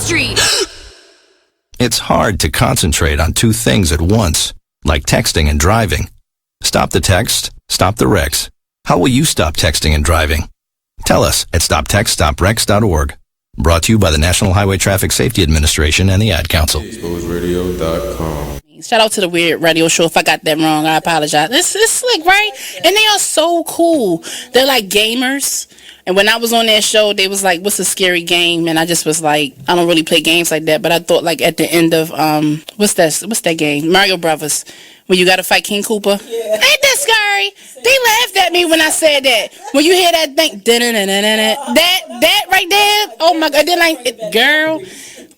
street. It's hard to concentrate on two things at once, like texting and driving. Stop the text, stop the wrecks. How will you stop texting and driving? Tell us at stoptextstopwrecks.org. Brought to you by the National Highway Traffic Safety Administration and the Ad Council. ExposedRadio.com. Shout out to the Weird Radio Show. If I got that wrong, I apologize. It's slick, right? And they are so cool. They're like gamers. And when I was on that show, they was like, what's a scary game? And I just was like, I don't really play games like that. But I thought like at the end of, what's that game? Mario Brothers. When you got to fight King Koopa. Yeah. Ain't that scary? They laughed at me when I said that. When you hear that thing, that right there, oh my God, they're like, girl.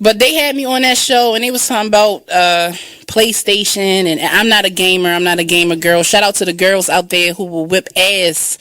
But they had me on that show, and they was talking about PlayStation, and I'm not a gamer girl. Shout out to the girls out there who will whip ass.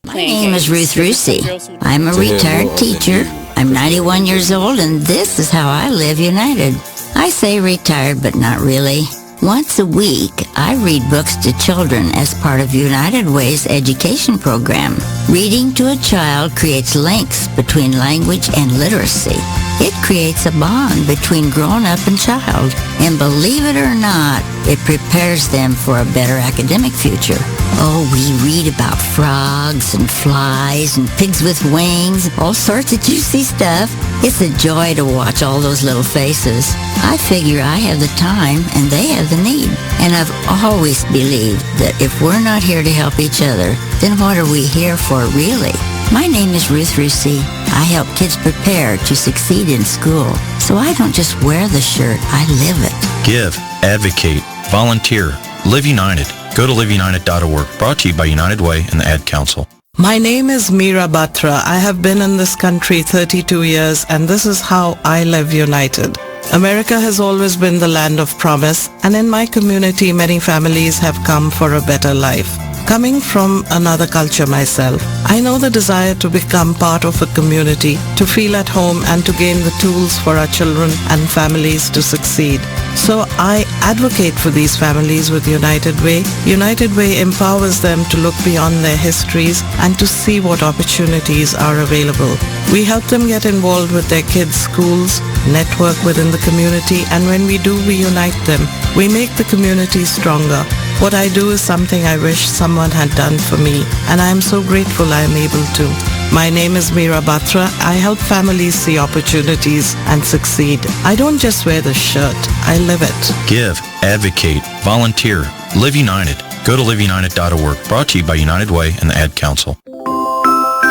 My name is Ruth Rusi. I'm a retired teacher. I'm 91 years old, and this is how I live United. I say retired, but not really. Once a week, I read books to children as part of United Way's education program. Reading to a child creates links between language and literacy. It creates a bond between grown-up and child. And believe it or not, it prepares them for a better academic future. Oh, we read about frogs and flies and pigs with wings, all sorts of juicy stuff. It's a joy to watch all those little faces. I figure I have the time and they have the need. And I've always believed that if we're not here to help each other, then what are we here for really? My name is Ruth Rusi. I help kids prepare to succeed in school. So I don't just wear the shirt, I live it. Give, advocate, volunteer, live united. Go to liveunited.org. Brought to you by United Way and the Ad Council. My name is Meera Batra. I have been in this country 32 years, and this is how I live united. America has always been the land of promise, and in my community, many families have come for a better life. Coming from another culture myself, I know the desire to become part of a community, to feel at home, and to gain the tools for our children and families to succeed. So I advocate for these families with United Way. United Way empowers them to look beyond their histories and to see what opportunities are available. We help them get involved with their kids' schools, network within the community, and when we do, we unite them. We make the community stronger. What I do is something I wish someone had done for me, and I am so grateful I am able to. My name is Meera Batra. I help families see opportunities and succeed. I don't just wear the shirt, I live it. Give, advocate, volunteer, live united. Go to liveunited.org. Brought to you by United Way and the Ad Council.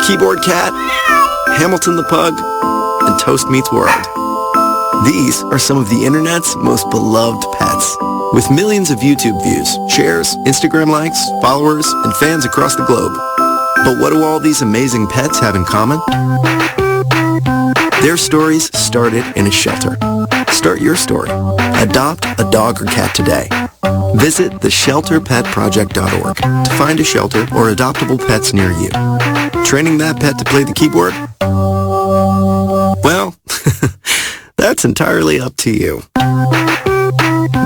Keyboard Cat, Hamilton the Pug, and Toast Meets World. These are some of the internet's most beloved pets. With millions of YouTube views, shares, Instagram likes, followers, and fans across the globe. But what do all these amazing pets have in common? Their stories started in a shelter. Start your story. Adopt a dog or cat today. Visit theshelterpetproject.org to find a shelter or adoptable pets near you. Training that pet to play the keyboard? Well, that's entirely up to you.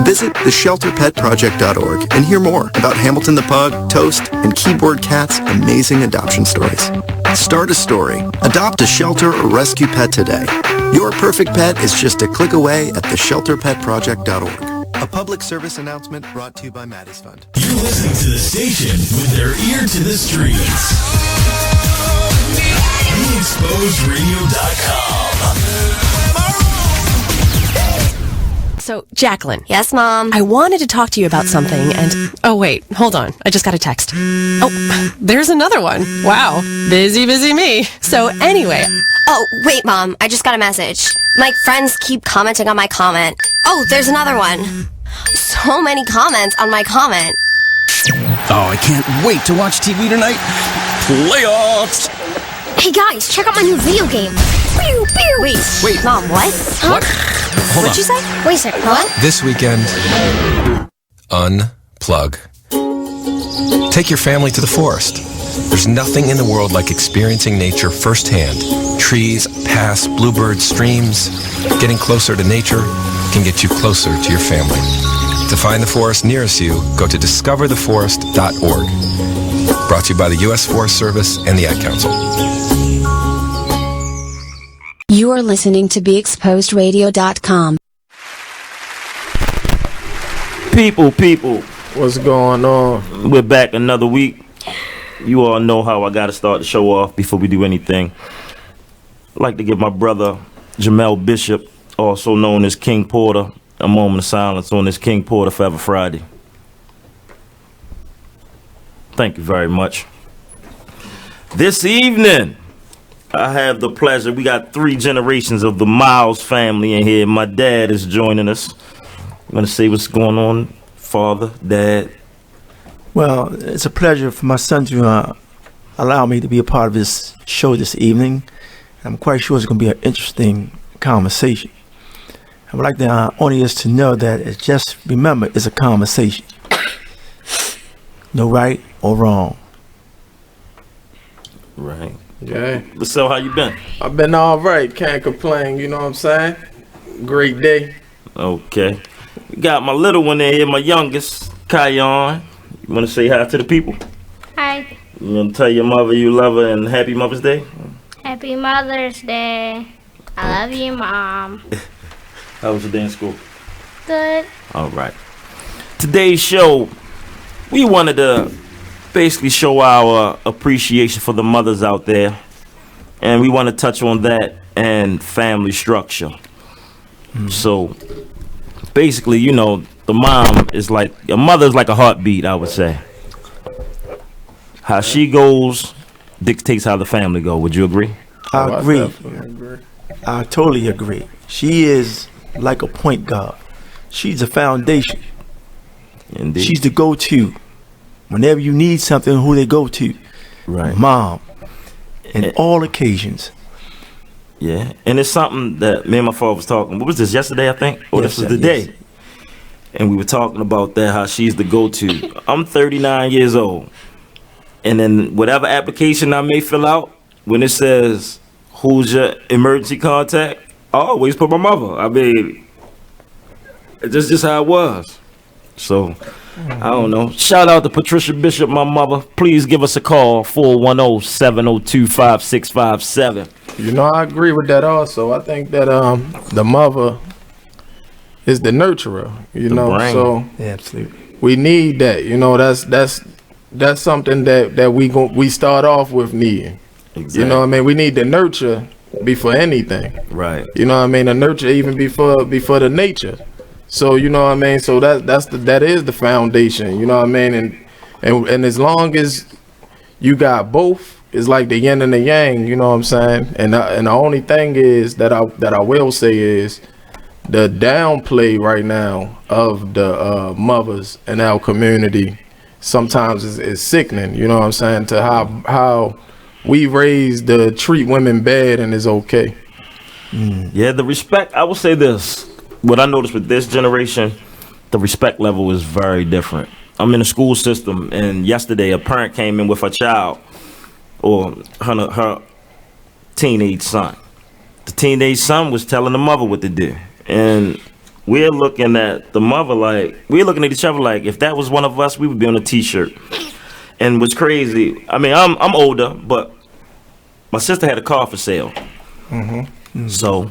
Visit theshelterpetproject.org and hear more about Hamilton the Pug, Toast, and Keyboard Cat's amazing adoption stories. Start a story. Adopt a shelter or rescue pet today. Your perfect pet is just a click away at theshelterpetproject.org. A public service announcement brought to you by Maddie's Fund. You're listening to the station with their ear to the streets. BeExposedRadio.com. So, Jacqueline. Yes, Mom? I wanted to talk to you about something, and... Oh, wait. Hold on. I just got a text. Oh, there's another one. Wow. Busy me. So, anyway... Oh, wait, Mom. I just got a message. My friends keep commenting on my comment. Oh, there's another one. So many comments on my comment. Oh, I can't wait to watch TV tonight. Playoffs! Hey, guys, check out my new video game. Pew, pew. Wait. Mom, what? Huh? What? Hold What'd you say? Wait a second, what? This weekend, unplug. Take your family to the forest. There's nothing in the world like experiencing nature firsthand. Trees, paths, bluebirds, streams. Getting closer to nature can get you closer to your family. To find the forest nearest you, go to discovertheforest.org. Brought to you by the U.S. Forest Service and the Ad Council. You are listening to BeExposedRadio.com. People, what's going on? We're back another week. You all know how I gotta start the show off before we do anything. I'd like to give my brother Jamel Bishop, also known as King Porter, a moment of silence on this King Porter Forever Friday. Thank you very much. This evening, I have the pleasure. We got 3 generations of the Miles family in here. My dad is joining us. I'm going to say what's going on, father, dad. Well, it's a pleasure for my son to allow me to be a part of this show this evening. I'm quite sure it's going to be an interesting conversation. I would like the audience to know that it's just, remember, it's a conversation. No right or wrong. Right. Yeah. So how you been? I've been all right. Can't complain. You know what I'm saying? Great day. Okay. We got my little one in here, my youngest, Kion. You want to say hi to the people? Hi. You want to tell your mother you love her and Happy Mother's Day? Happy Mother's Day. I love you, Mom. How was your day in school? Good. All right. Today's show, we wanted to basically show our appreciation for the mothers out there, and we want to touch on that and family structure. So basically, you know, the mom is like, a mother is like a heartbeat, I would say. How she goes dictates how the family go. Would you agree? I agree. I totally agree. She is like a point guard. She's a foundation. Indeed. She's the go-to. Whenever you need something, who they go to? Right. Mom. In all occasions. Yeah. And it's something that me and my father was talking. What was this, yesterday, I think? Or Yes, this was the yes. day. And we were talking about that, how she's the go-to. I'm 39 years old. And then whatever application I may fill out, when it says, who's your emergency contact, I always put my mother. I mean, it's just how it was. So, I don't know. Shout out to Patricia Bishop, my mother. Please give us a call, 410-702-5657. You know, I agree with that also. I think that the mother is the nurturer, you know. brain. So Yeah, absolutely. we need that. You know, that's something that we start off with needing. Exactly. You know what I mean? We need to nurture before anything. Right. You know what I mean? The nurture even before the nature. So you know what I mean? So that is the foundation, you know what I mean? And as long as you got both, it's like the yin and the yang, you know what I'm saying? And the only thing is that I will say is the downplay right now of the mothers in our community sometimes is sickening, you know what I'm saying? To how we raised to treat women bad and it's okay. Yeah, the respect, I will say this. What I noticed with this generation, the respect level is very different. I'm in the school system, and yesterday a parent came in with her child, or her teenage son. The teenage son was telling the mother what to do. And we're looking at the mother like, we're looking at each other like, if that was one of us, we would be on a t-shirt. And what's crazy, I mean, I'm older, but my sister had a car for sale. So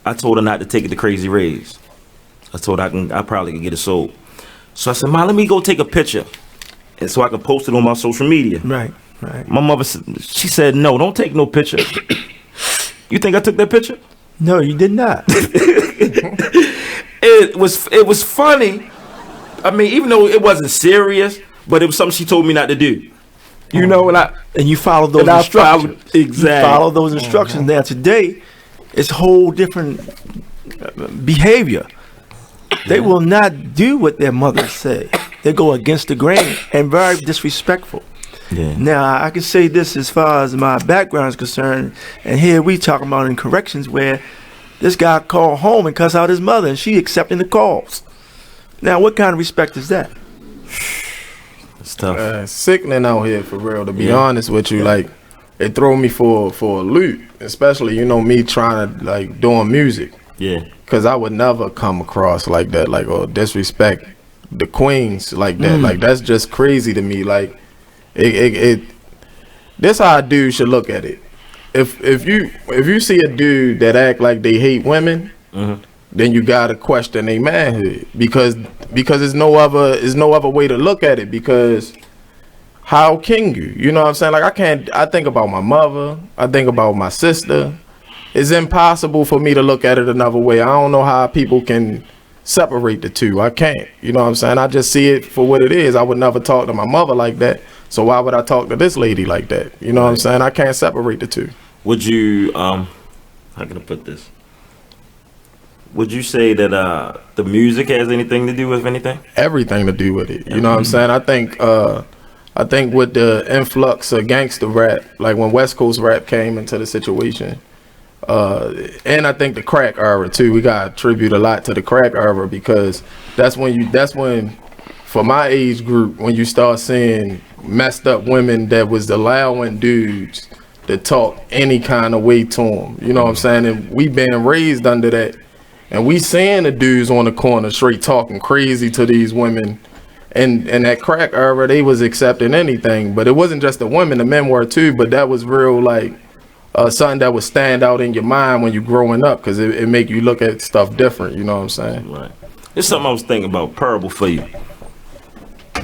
I told her not to take it to Crazy Rays. I told her I probably could get it sold. So I said, Ma, let me go take a picture, and so I can post it on my social media. Right. My mother, she said, no, don't take no picture. You think I took that picture? No, you did not. It was funny. I mean, even though it wasn't serious, but it was something she told me not to do. You know, and you followed those instructions. Exactly. You follow those instructions. Now today, it's whole different behavior. They will not do what their mothers say. They go against the grain and very disrespectful. Yeah. Now, I can say this as far as my background is concerned, and here we talking about in corrections where this guy called home and cussed out his mother, and she accepting the calls. Now, what kind of respect is that? It's tough. Sickening out here, for real, to be honest with you. Like, it threw me for a loop, especially, you know, me trying to, like, doing music. Yeah. Because I would never come across like that, like, or disrespect the queens like that. Like, that's just crazy to me. Like, this how a dude should look at it. if you see a dude that act like they hate women, then you gotta question their manhood because there's no other way to look at it. Because how can you? You know what I'm saying? Like I think about my mother. I think about my sister. It's impossible for me to look at it another way. I don't know how people can separate the two. I can't. You know what I'm saying? I just see it for what it is. I would never talk to my mother like that. So why would I talk to this lady like that? You know what I'm saying? I can't separate the two. Would you how can I put this? Would you say that the music has anything to do with anything? Everything to do with it. You know what I'm saying? I think with the influx of gangster rap, like when West Coast rap came into the situation, and I think the crack era too, we got to attribute a lot to the crack era because that's when for my age group, when you start seeing messed up women that was allowing dudes to talk any kind of way to them. You know what I'm saying? And we been raised under that. And we seeing the dudes on the corner straight talking crazy to these women. And that crack era, they was accepting anything. But it wasn't just the women, the men were too. But that was real, like, something that would stand out in your mind when you're growing up. Because it make you look at stuff different, you know what I'm saying? Right. There's something I was thinking about, parable for you.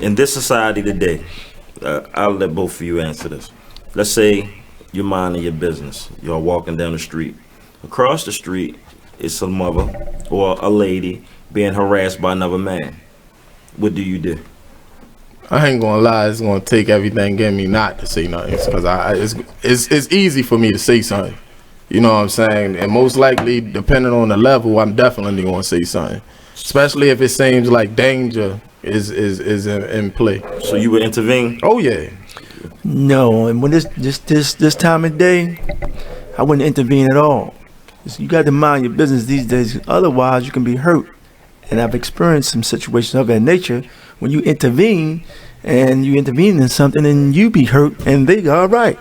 In this society today, I'll let both of you answer this. Let's say you're minding your business. You're walking down the street. Across the street, it's a mother or a lady being harassed by another man. What do you do? I ain't gonna lie, it's gonna take everything in me not to say nothing because it's easy for me to say something. You know what I'm saying? And most likely, depending on the level, I'm definitely gonna say something. Especially if it seems like danger is in play. So you would intervene? Oh yeah. No, and when this time of day, I wouldn't intervene at all. You got to mind your business these days. Otherwise, you can be hurt. And I've experienced some situations of that nature when you intervene and you intervene in something and you be hurt and they go, all right.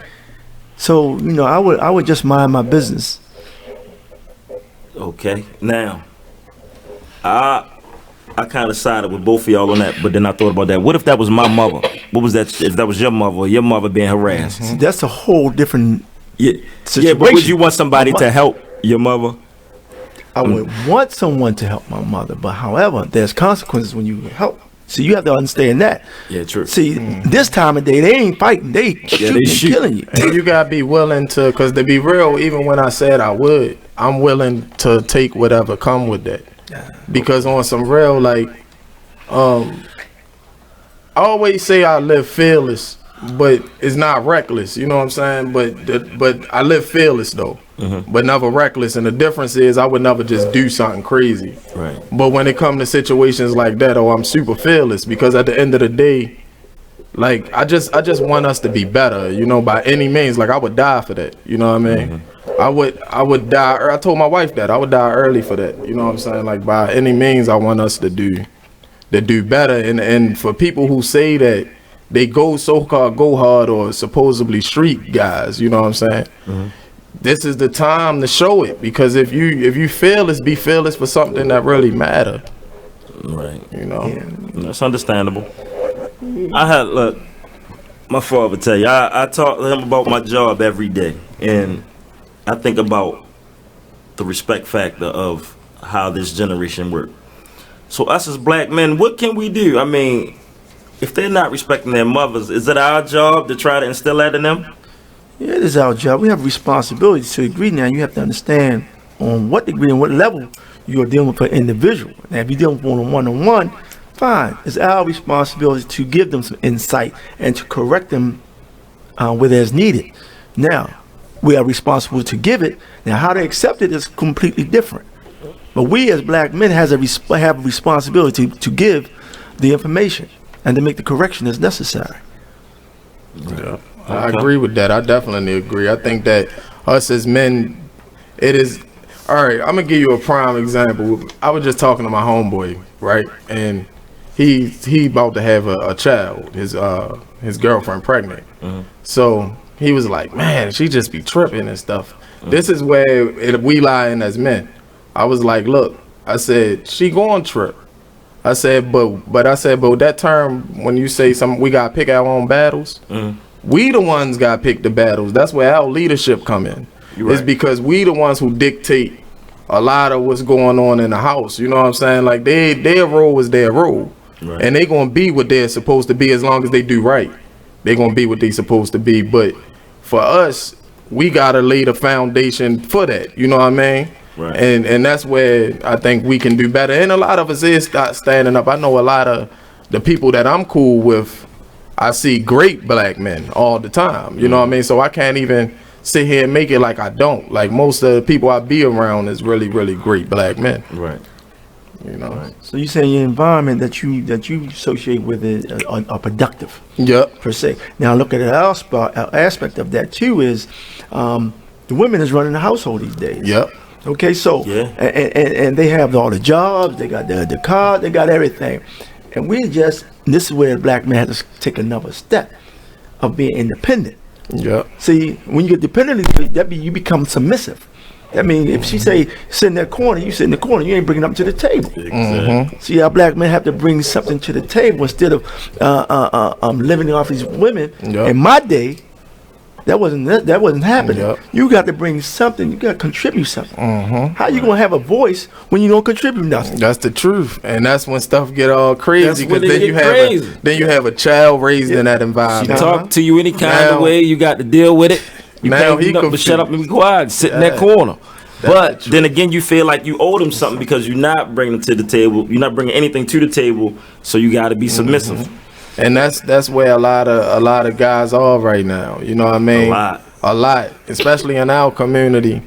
So, you know, I would just mind my business. Okay. Now, I kind of sided with both of y'all on that, but then I thought about that. What if that was my mother? What was that if that was your mother or your mother being harassed? See, that's a whole different situation. Yeah, but would you want somebody to help your mother? I would want someone to help my mother, but however, there's consequences when you help. So you have to understand that. Yeah, true. See, this time of day, they ain't fighting. They shooting and killing you. And you gotta be willing to, because to be real, even when I said I would, I'm willing to take whatever come with that. Because on some real, like, I always say I live fearless, but it's not reckless. You know what I'm saying? But I live fearless though. But never reckless, and the difference is I would never just do something crazy. Right. But when it comes to situations like that, I'm super fearless because at the end of the day, like I just want us to be better, you know, by any means. Like I would die for that, you know what I mean? I would die. I told my wife that I would die early for that, you know what I'm saying? Like by any means, I want us to do better. And for people who say that they go so-called go hard or supposedly street guys, you know what I'm saying? This is the time to show it, because if you fearless, be fearless for something that really matter. Right. You know. That's understandable. Look, my father tell you, I talk to him about my job every day, and I think about the respect factor of how this generation work. So us as black men, what can we do? I mean, if they're not respecting their mothers, is it our job to try to instill that in them? Yeah, it is our job. We have responsibility to a degree. Now you have to understand on what degree and what level you are dealing with an individual. Now if you're dealing with one-on-one, fine. It's our responsibility to give them some insight and to correct them where there's needed. Now, we are responsible to give it. Now how they accept it is completely different. But we as black men have a responsibility to give the information and to make the correction as necessary. Yeah. I agree with that. I definitely agree. I think that us as men, it is all right. I'm gonna give you a prime example. I was just talking to my homeboy, right, and he about to have a child. His girlfriend pregnant. So he was like, "Man, she just be tripping and stuff." This is where we lying as men. I was like, "Look," I said, "She going trip." I said, but that term when you say something, we gotta pick our own battles. we the ones got picked the battles. That's where our leadership come in. It's because we the ones who dictate a lot of what's going on in the house. You know what I'm saying? Like their role is their role. Right. And they gonna be what they're supposed to be as long as they do right. They gonna be what they supposed to be. But for us, we gotta lay the foundation for that. You know what I mean? Right. And that's where I think we can do better. And a lot of us is standing up. I know a lot of the people that I'm cool with, I see great black men all the time. You know what I mean? So I can't even sit here and make it like I don't. Like most of the people I be around is really, really great black men. Right. You know. Right. So you saying your environment that you associate with it are productive. Yep. Per se. Now look at the aspect of that too is the women is running the household these days. Yep. Okay, so and they have all the jobs, they got the car, they got everything. And this is where the black man has to take another step of being independent. Yeah. See, when you get dependent, you become submissive. That means if she say sit in that corner, you sit in the corner. You ain't bringing up to the table. Exactly. See, our black men have to bring something to the table instead of living off these women. Yep. In my day, that wasn't happening. Yep. You got to bring something. You got to contribute something. How you gonna have a voice when you don't contribute nothing? That's the truth, and that's when stuff get all crazy. Because then you have a child raised in that environment. She talk to you any kind of way. You got to deal with it. You can't do nothing but shut up and be quiet. Sit in that corner. But then again, you feel like you owe them something because you're not bringing them to the table. You're not bringing anything to the table, so you got to be submissive. And that's where a lot of guys are right now. You know what I mean? A lot, especially in our community.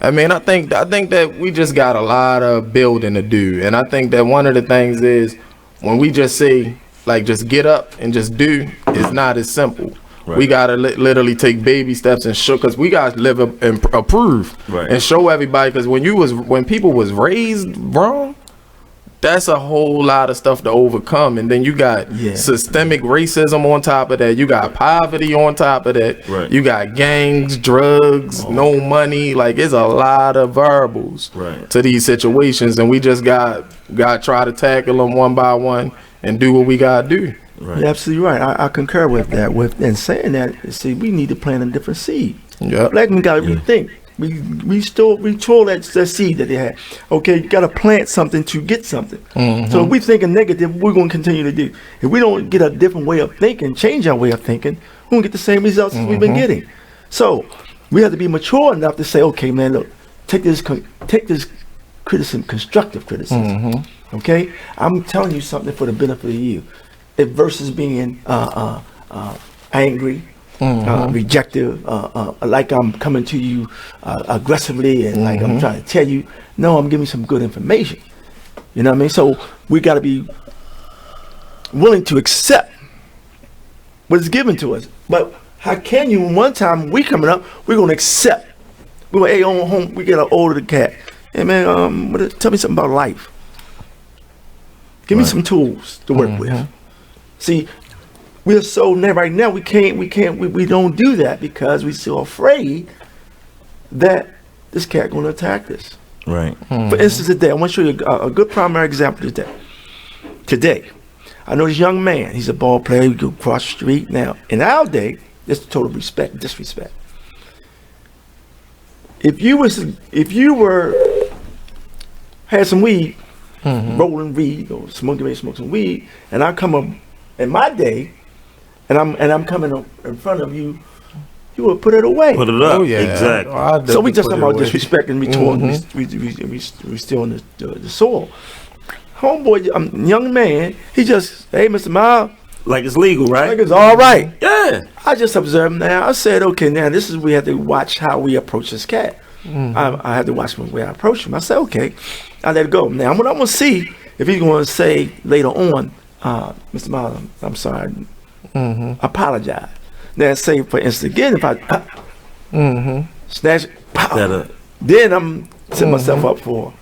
I mean, I think that we just got a lot of building to do, and I think that one of the things is when we just say like just get up and just do, it's not as simple. Right. We gotta literally take baby steps and show, cause we gotta live and approve and show everybody. Cause when people was raised wrong, that's a whole lot of stuff to overcome. And then you got systemic racism on top of that. You got poverty on top of that. Right. You got gangs, drugs, no money. Like it's a lot of variables to these situations, and we just got try to tackle them one by one and do what we gotta do. Right. You're absolutely right. I concur with that. And saying that, see, we need to plant a different seed. Yep. Black men got to rethink. We stole that seed that they had. Okay, you got to plant something to get something. So if we thinking negative, we're going to continue to do. If we don't get a different way of thinking, change our way of thinking, we're going to get the same results as we've been getting. So we have to be mature enough to say, okay, man, look, take this criticism, constructive criticism. Okay, I'm telling you something for the benefit of you. Versus being angry, rejective, like I'm coming to you aggressively and like I'm trying to tell you, no, I'm giving you some good information. You know what I mean? So we got to be willing to accept what is given to us. But how can you, one time we coming up, we're going to accept. We're going, hey, on home, we get an older cat. Hey, man, tell me something about life. Give me some tools to work with. See, we're so right now we don't do that because we're so afraid that this cat going to attack us. Right. For instance, today I want to show you a good primary example today. Today, I know this young man. He's a ball player. We go across the street now. In our day, it's total disrespect. If you had some weed, rolling weed or smoke some weed, and I come up. In my day, and I'm coming up in front of you, you would put it away. Put it up. Oh, yeah. Exactly. So we just talking about disrespect and we still on the soil. Homeboy, young man, he just, hey, Mr. Miles. Like it's legal, right? Like it's all right. Yeah. I just observed now. I said, okay, now this is we have to watch how we approach this cat. I had to watch the way I approach him. I said, okay, I let it go. Now, what I'm going to see if he's going to say later on, Mr. Miles, I'm sorry. Apologize. Now, say for instance, again, if I snatch, then I'm setting myself up for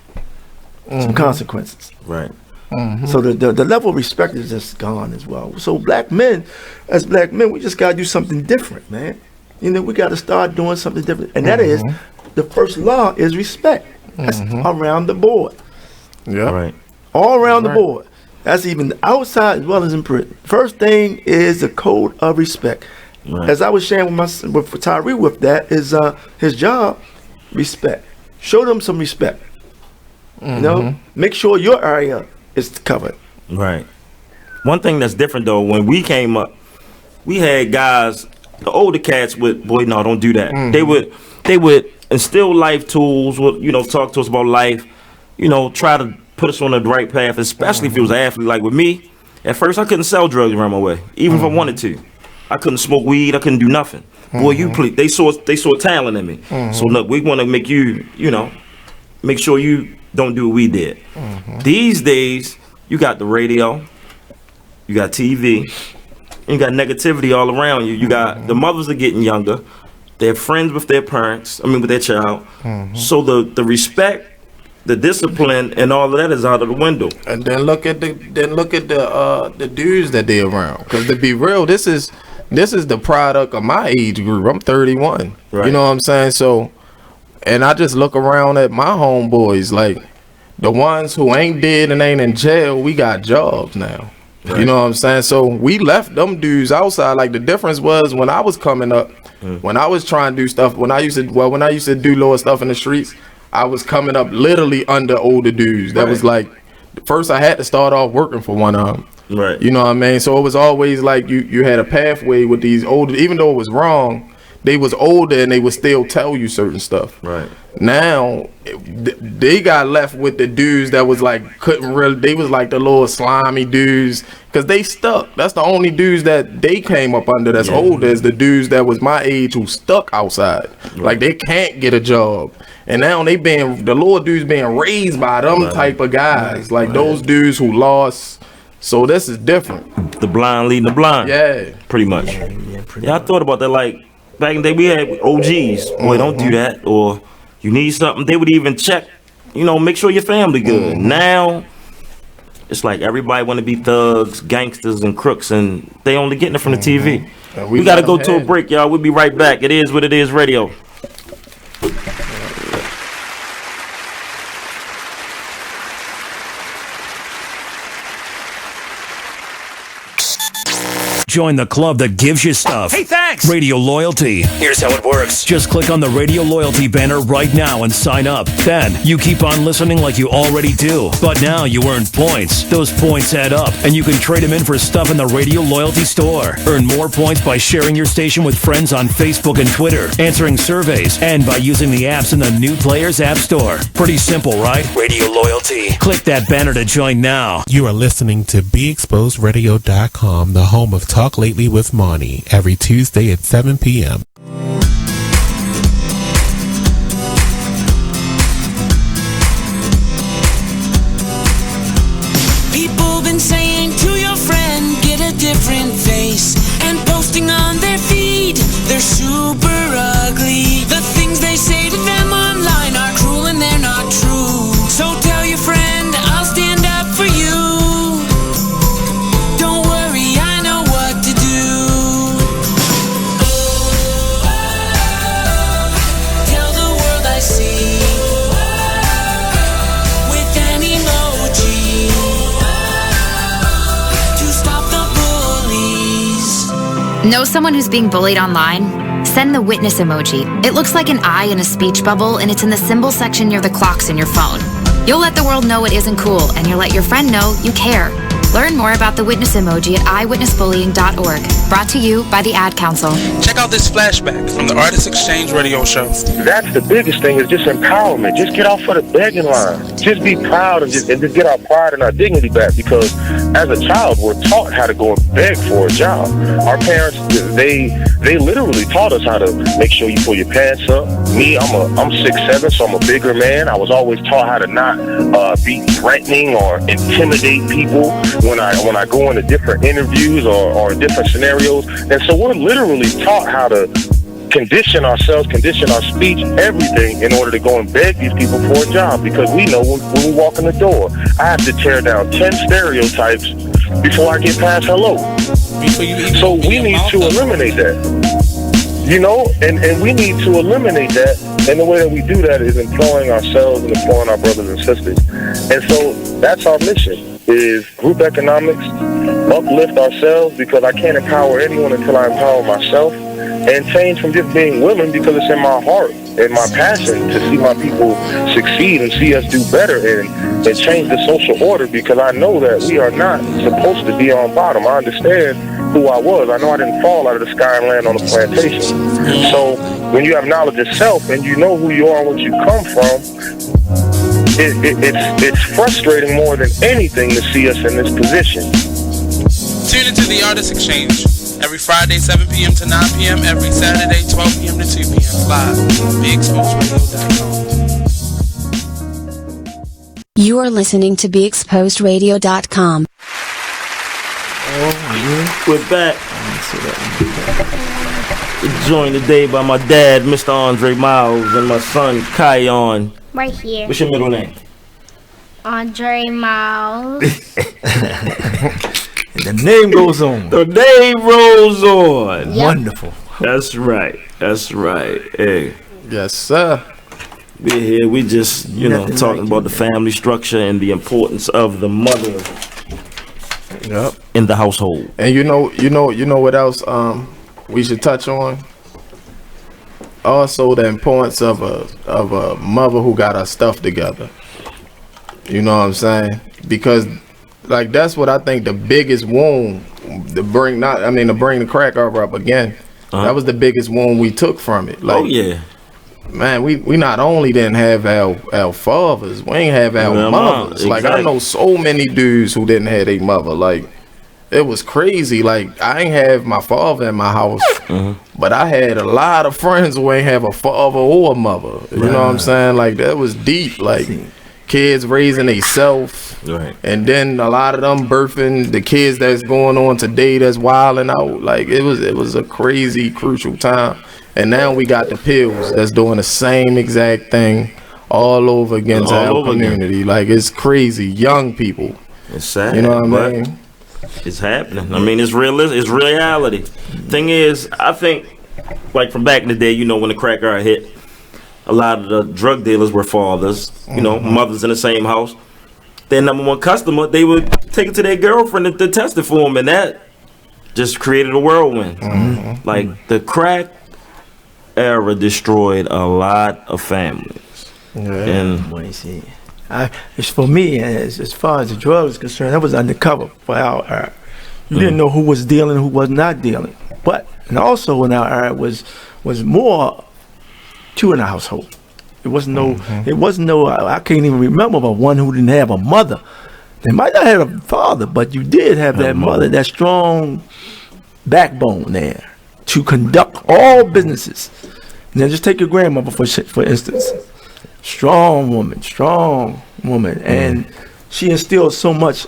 some consequences. Right. So the level of respect is just gone as well. So black men, we just gotta do something different, man. You know, we gotta start doing something different, and that is the first law is respect. That's around the board. Yeah. Right. All around the board. That's even outside as well as in prison. First thing is the code of respect. As I was sharing with Tyree with that is his job, respect. Show them some respect. You know, make sure your area is covered. Right. One thing that's different though, when we came up, we had guys, the older cats would, boy, no, don't do that. They would instill life tools, would, you know, talk to us about life, you know, try to put us on the right path, especially if it was an athlete. Like with me, at first I couldn't sell drugs around my way, even if I wanted to. I couldn't smoke weed. I couldn't do nothing. Boy, they saw talent in me. So look, we want to make you, you know, make sure you don't do what we did. These days, you got the radio, you got TV, you got negativity all around you. You got the mothers are getting younger. They're friends with their parents. I mean, with their child. So the respect, the discipline, and all of that is out of the window. And then look at the dudes that they around. Because to be real, this is the product of my age group. I'm 31. Right. You know what I'm saying? So, and I just look around at my homeboys, like the ones who ain't dead and ain't in jail. We got jobs now. Right. You know what I'm saying? So we left them dudes outside. Like the difference was when I was coming up, when I was trying to do stuff, when I used to do little stuff in the streets, I was coming up literally under older dudes. That was like, first I had to start off working for one of them. Right. You know what I mean? So it was always like you had a pathway with these older, even though it was wrong, they was older and they would still tell you certain stuff. Right. Now they got left with the dudes that was like they was like the little slimy dudes because they stuck. That's the only dudes that they came up under that's older is the dudes that was my age who stuck outside. Right. Like they can't get a job. And now the little dudes being raised by them type of guys. Like those dudes who lost. So this is different. The blind leading the blind. Yeah. Pretty much. Yeah, I thought about that. Like back in the day, we had OGs. Boy, don't do that. Or you need something. They would even check, you know, make sure your family good. Now, it's like everybody want to be thugs, gangsters, and crooks, and they only getting it from the TV. We got to go to a break, y'all. We'll be right back. It is what it is radio. Join the club that gives you stuff. Hey, thanks! Radio Loyalty. Here's how it works. Just click on the Radio Loyalty banner right now and sign up. Then, you keep on listening like you already do. But now you earn points. Those points add up, and you can trade them in for stuff in the Radio Loyalty store. Earn more points by sharing your station with friends on Facebook and Twitter, answering surveys, and by using the apps in the New Players App Store. Pretty simple, right? Radio Loyalty. Click that banner to join now. You are listening to BeExposedRadio.com, the home of Talk Lately with Monty, every Tuesday at 7 p.m. People been saying to your friend, get a different face, and posting on their feed, they're super ugly. The things they say to them online are cruel and they're not true. So tell your friend, I'll stand up for you. Know someone who's being bullied online? Send the witness emoji. It looks like an eye in a speech bubble, and it's in the symbol section near the clocks in your phone. You'll let the world know it isn't cool, and you'll let your friend know you care. Learn more about the witness emoji at eyewitnessbullying.org. Brought to you by the Ad Council. Check out this flashback from the Artist Exchange radio show. That's the biggest thing, is just empowerment. Just get off of the begging line. Just be proud and just get our pride and our dignity back, because as a child, we're taught how to go and beg for a job. Our parents, they literally taught us how to make sure you pull your pants up. Me, I'm 6'7", so I'm a bigger man. I was always taught how to not be threatening or intimidate people when I go into different interviews or different scenarios. And so we're literally taught how to condition ourselves, condition our speech, everything, in order to go and beg these people for a job, because we know when we walk in the door, I have to tear down 10 stereotypes before I get past hello. So we need to eliminate that. You know, and we need to eliminate that, and the way that we do that is employing ourselves and employing our brothers and sisters. And so that's our mission. is group economics, uplift ourselves because I can't empower anyone until I empower myself, and change from just being willing because it's in my heart and my passion to see my people succeed and see us do better and change the social order because I know that we are not supposed to be on bottom. I understand who I was. I know I didn't fall out of the sky and land on a plantation. So when you have knowledge of self and you know who you are and what you come from, it's frustrating more than anything to see us in this position. Tune into the Artist Exchange every Friday 7 p.m. to 9 p.m. every Saturday 12 p.m. to 2 p.m. live. BeExposedRadio.com. You are listening to BeExposedRadio.com. We're back. Joined today by my dad, Mr. Andre Miles, and my son, Kion. Right here. What's your middle name? Andre Miles. And the name goes on. The name rolls on. Yep. Wonderful. That's right. That's right. Hey. Yes, sir. We're here. We just, talking about the family structure and the importance of the mother in the household. And you know what else we should touch on? Also the importance of a mother who got her stuff together. You know what I'm saying? Because like that's what I think the biggest wound to bring the crack over up again. That was the biggest wound we took from it. Like, oh yeah. Man, we not only didn't have our fathers, we ain't have our mothers. Exactly. Like I know so many dudes who didn't have a mother. Like it was crazy. Like I ain't have my father in my house, but I had a lot of friends who ain't have a father or a mother. You know what I'm saying? Like that was deep. Like kids raising themselves, and then a lot of them birthing the kids that's going on today that's wilding out. Like it was a crazy, crucial time. And now we got the pills that's doing the same exact thing all over against our community. Like it's crazy, young people. It's sad. You know what I mean? It's happening. I mean, it's realistic. It's reality. Thing is, I think, like from back in the day, when the crack era hit, a lot of the drug dealers were fathers. Mothers in the same house. Their number one customer, they would take it to their girlfriend to test it for them, and that just created a whirlwind. Like the crack era destroyed a lot of families. And it's for me, as far as the drugs is concerned, that was undercover for our era. You didn't know who was dealing, who was not dealing. And also in our era was more two in the household. It wasn't no. I can't even remember of one who didn't have a mother. They might not have a father, but you did have that mother, that strong backbone there to conduct all businesses. Now just take your grandmother for instance. Strong woman, and she instilled so much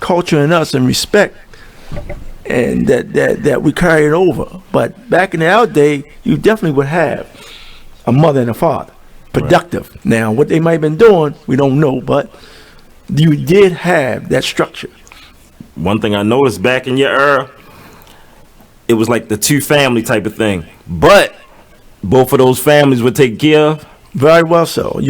culture in us and respect, and that we carried over. But back in our day, you definitely would have a mother and a father, productive. Now what they might have been doing, we don't know, but you did have that structure. One thing I noticed back in your era, it was like the two family type of thing, but both of those families would take care of. Very well so.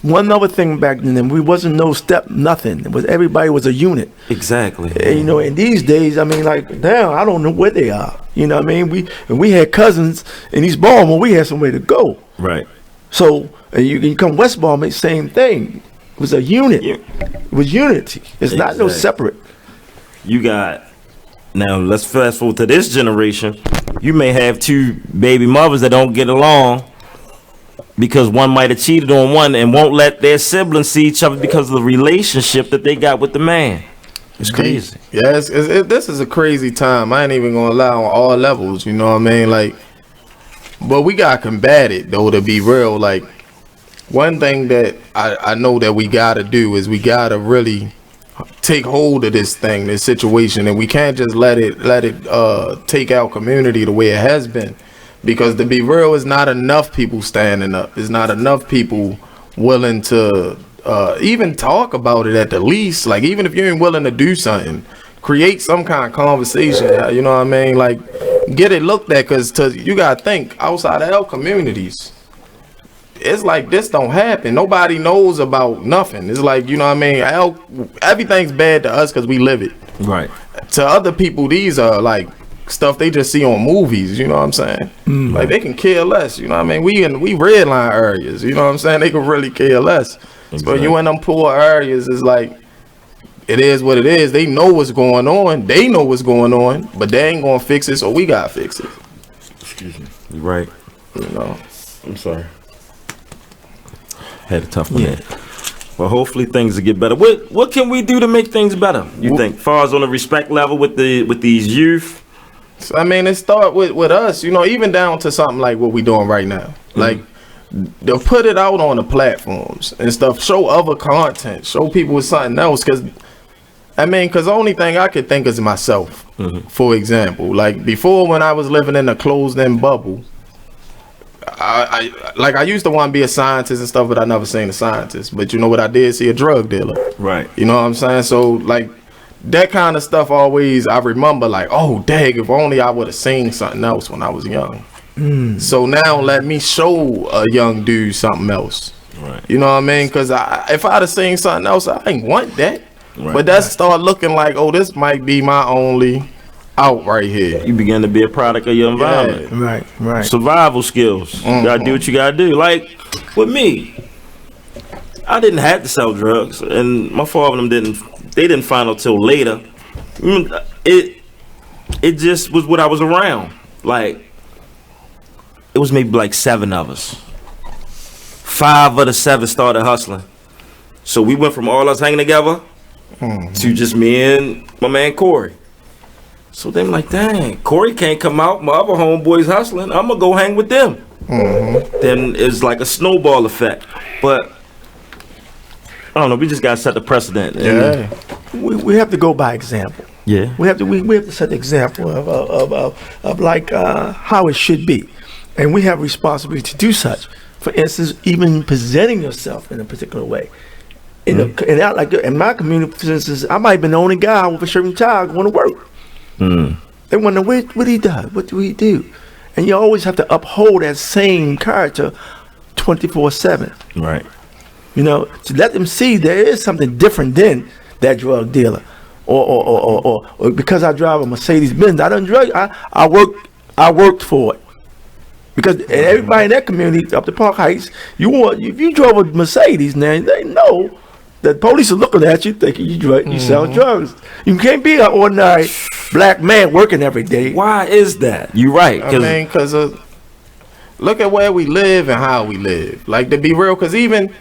One other thing back then, we wasn't no step nothing. It was everybody was a unit. Exactly. And, in these days, I mean, like now I don't know where they are. You know what I mean? We had cousins in East Baltimore. We had somewhere to go. Right. So you come West Baltimore, same thing. It was a unit. It was unity. It's not no separate. You got. Now let's fast forward to this generation. You may have two baby mothers that don't get along because one might have cheated on one and won't let their siblings see each other because of the relationship that they got with the man. It's crazy. Yeah, this is a crazy time. I ain't even gonna lie, on all levels. You know what I mean? Like, but we gotta combat it though. To be real, like one thing that I know that we gotta do is we gotta really take hold of this situation, and we can't just let it take our community the way it has been. Because to be real, it's not enough people standing up. It's not enough people willing to even talk about it at the least. Like, even if you ain't willing to do something, create some kind of conversation. You know what I mean? Like, get it looked at, because you got to think, outside of our communities, it's like this don't happen. Nobody knows about nothing. It's like, you know what I mean? Everything's bad to us because we live it. Right. To other people, these are like stuff they just see on movies, you know what I'm saying? Like they can care less, you know what I mean? We red line areas, you know what I'm saying? They can really care less. Exactly. So you in them poor areas, it's like, it is what it is. They know what's going on. They know what's going on, but they ain't gonna fix it, so we gotta fix it. Excuse me. You're right. You know. I'm sorry. Had a tough one there. Well, hopefully things will get better. What can we do to make things better, you think? Far as on the respect level with these youth? So, I mean, it start with us, you know, even down to something like what we doing right now. Like, they'll put it out on the platforms and stuff. Show other content. Show people something else. Because the only thing I could think is myself, for example. Like, before when I was living in a closed-in bubble, I used to want to be a scientist and stuff, but I never seen a scientist. But you know what I did? See a drug dealer. Right. You know what I'm saying? So, like, that kind of stuff always, I remember, like, oh, dang, if only I would have seen something else when I was young. So now let me show a young dude something else. Right. You know what I mean? Because if I'd have seen something else, I ain't want that. Right. But that start looking like, oh, this might be my only out right here. You begin to be a product of your environment. Yeah. Right. Survival skills. You gotta do what you gotta do. Like with me, I didn't have to sell drugs, and my father and them didn't find out till later. It just was what I was around. Like, it was maybe like 7 of us. 5 of the 7 started hustling. So we went from all us hanging together to just me and my man Corey. So they were like, dang, Corey can't come out. My other homeboys hustling. I'm going to go hang with them. Then it's like a snowball effect. But I don't know. We just got to set the precedent. Yeah. We have to go by example. Yeah. We have to set the example of like how it should be. And we have a responsibility to do such. For instance, even presenting yourself in a particular way. In my community, for instance, I might have been the only guy with a certain child going to work. They wonder what he does, what do he do? And you always have to uphold that same character 24/7. Right. You know, to let them see there is something different than that drug dealer. Or because I drive a Mercedes Benz, I worked for it. Because everybody in that community up to Park Heights, if you drove a Mercedes now, they know the police are looking at you thinking you sell drugs. You can't be an ordinary black man working every day. Why is that? You're right. I mean, because look at where we live and how we live. Like, to be real, because even,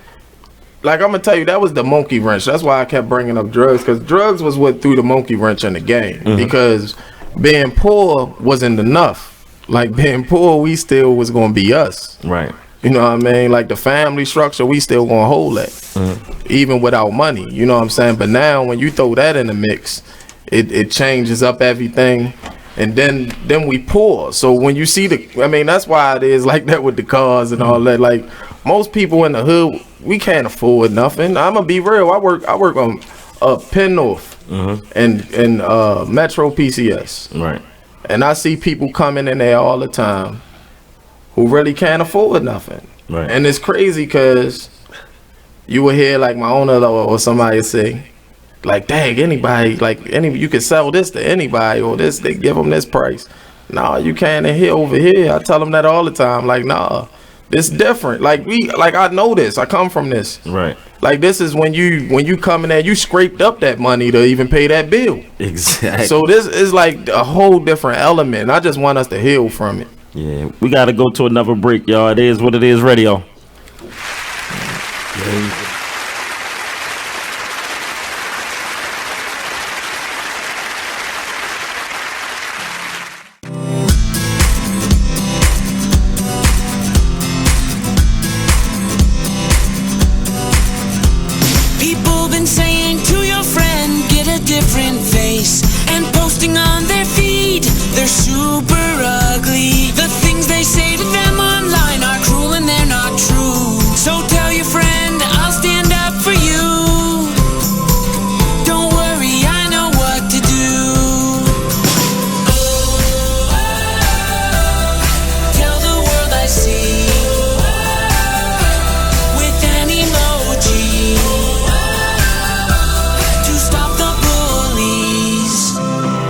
like, I'm going to tell you, that was the monkey wrench. That's why I kept bringing up drugs, because drugs was what threw the monkey wrench in the game. Because being poor wasn't enough. Like, being poor, we still was going to be us. Right. You know what I mean? Like, the family structure, we still going to hold that. Even without money. You know what I'm saying? But now, when you throw that in the mix, it changes up everything. And then we poor. So when you see that's why it is like that with the cars and all that. Like, most people in the hood, we can't afford nothing. I'm going to be real. I work on Penn North and Metro PCS. Right. And I see people coming in there all the time who really can't afford nothing. Right. And it's crazy because you will hear like my owner or somebody say, like, dang, you can sell this to anybody, or this, they give them this price. Nah, you can't over here. I tell them that all the time. Like, nah, this different. Like, I know this. I come from this. Right. Like, this is when you come in there, you scraped up that money to even pay that bill. Exactly. So this is like a whole different element. I just want us to heal from it. Yeah, we got to go to another break, y'all. It is what it is, radio. People been saying to your friend, get a different face, and posting on their feed, they're super ugly. The things they say to them online are cruel and they're not true. So tell your friend, I'll stay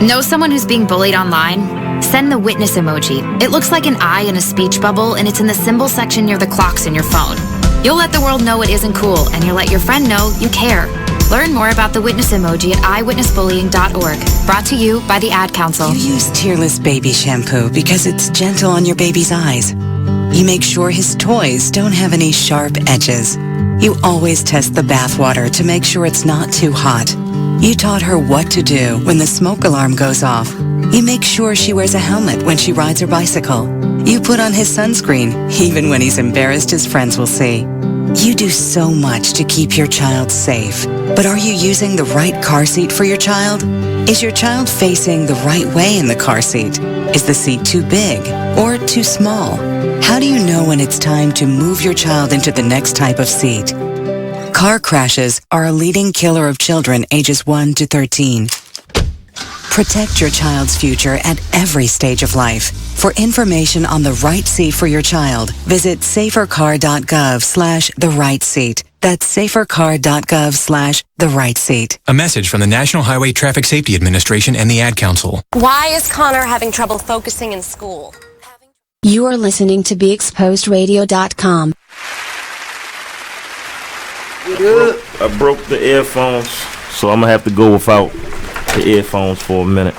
Know someone who's being bullied online? Send the witness emoji. It looks like an eye in a speech bubble, and it's in the symbol section near the clocks in your phone. You'll let the world know it isn't cool, and you'll let your friend know you care. Learn more about the witness emoji at eyewitnessbullying.org. Brought to you by the Ad Council. You use Tearless baby shampoo because it's gentle on your baby's eyes. You make sure his toys don't have any sharp edges. You always test the bathwater to make sure it's not too hot. You taught her what to do when the smoke alarm goes off. You make sure she wears a helmet when she rides her bicycle. You put on his sunscreen, even when he's embarrassed his friends will see. You do so much to keep your child safe. But are you using the right car seat for your child? Is your child facing the right way in the car seat? Is the seat too big or too small? How do you know when it's time to move your child into the next type of seat? Car crashes are a leading killer of children ages 1 to 13. Protect your child's future at every stage of life. For information on the right seat for your child, visit safercar.gov/the-right-seat. That's safercar.gov/the-right-seat. A message from the National Highway Traffic Safety Administration and the Ad Council. Why is Connor having trouble focusing in school? You are listening to BeExposedRadio.com. I broke the earphones, so I'm gonna have to go without the earphones for a minute.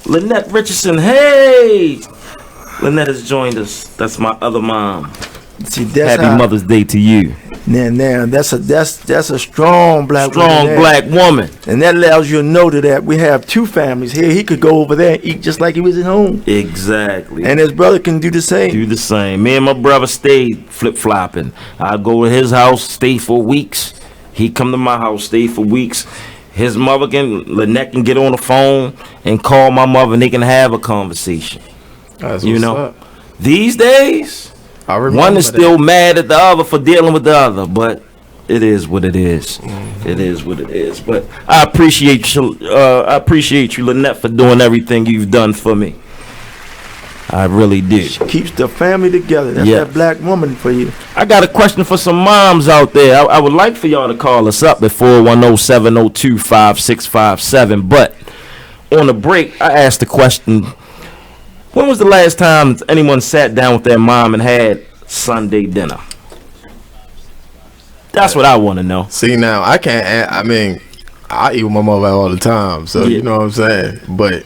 Lynette Richardson, hey! Lynette has joined us. That's my other mom. See, that's Happy Mother's Day to you. Now, that's a strong black woman. And that allows you to know that we have two families here. He could go over there and eat just like he was at home. Exactly. And his brother can do the same. Do the same. Me and my brother stayed flip-flopping. I go to his house, stay for weeks. He come to my house, stay for weeks. His mother Lynette can get on the phone and call my mother and they can have a conversation. That's you what's know, up. These days, one is still mad at the other for dealing with the other, but it is what it is. Mm-hmm. It is what it is. But I appreciate you, Lynette, for doing everything you've done for me. I really do. She keeps the family together. That's that black woman for you. I got a question for some moms out there. I would like for y'all to call us up at 410-702-5657. But on the break, I asked the question, when was the last time anyone sat down with their mom and had Sunday dinner? That's what I want to know. See, now, I can't, I mean, I eat with my mother all the time, so you know what I'm saying? But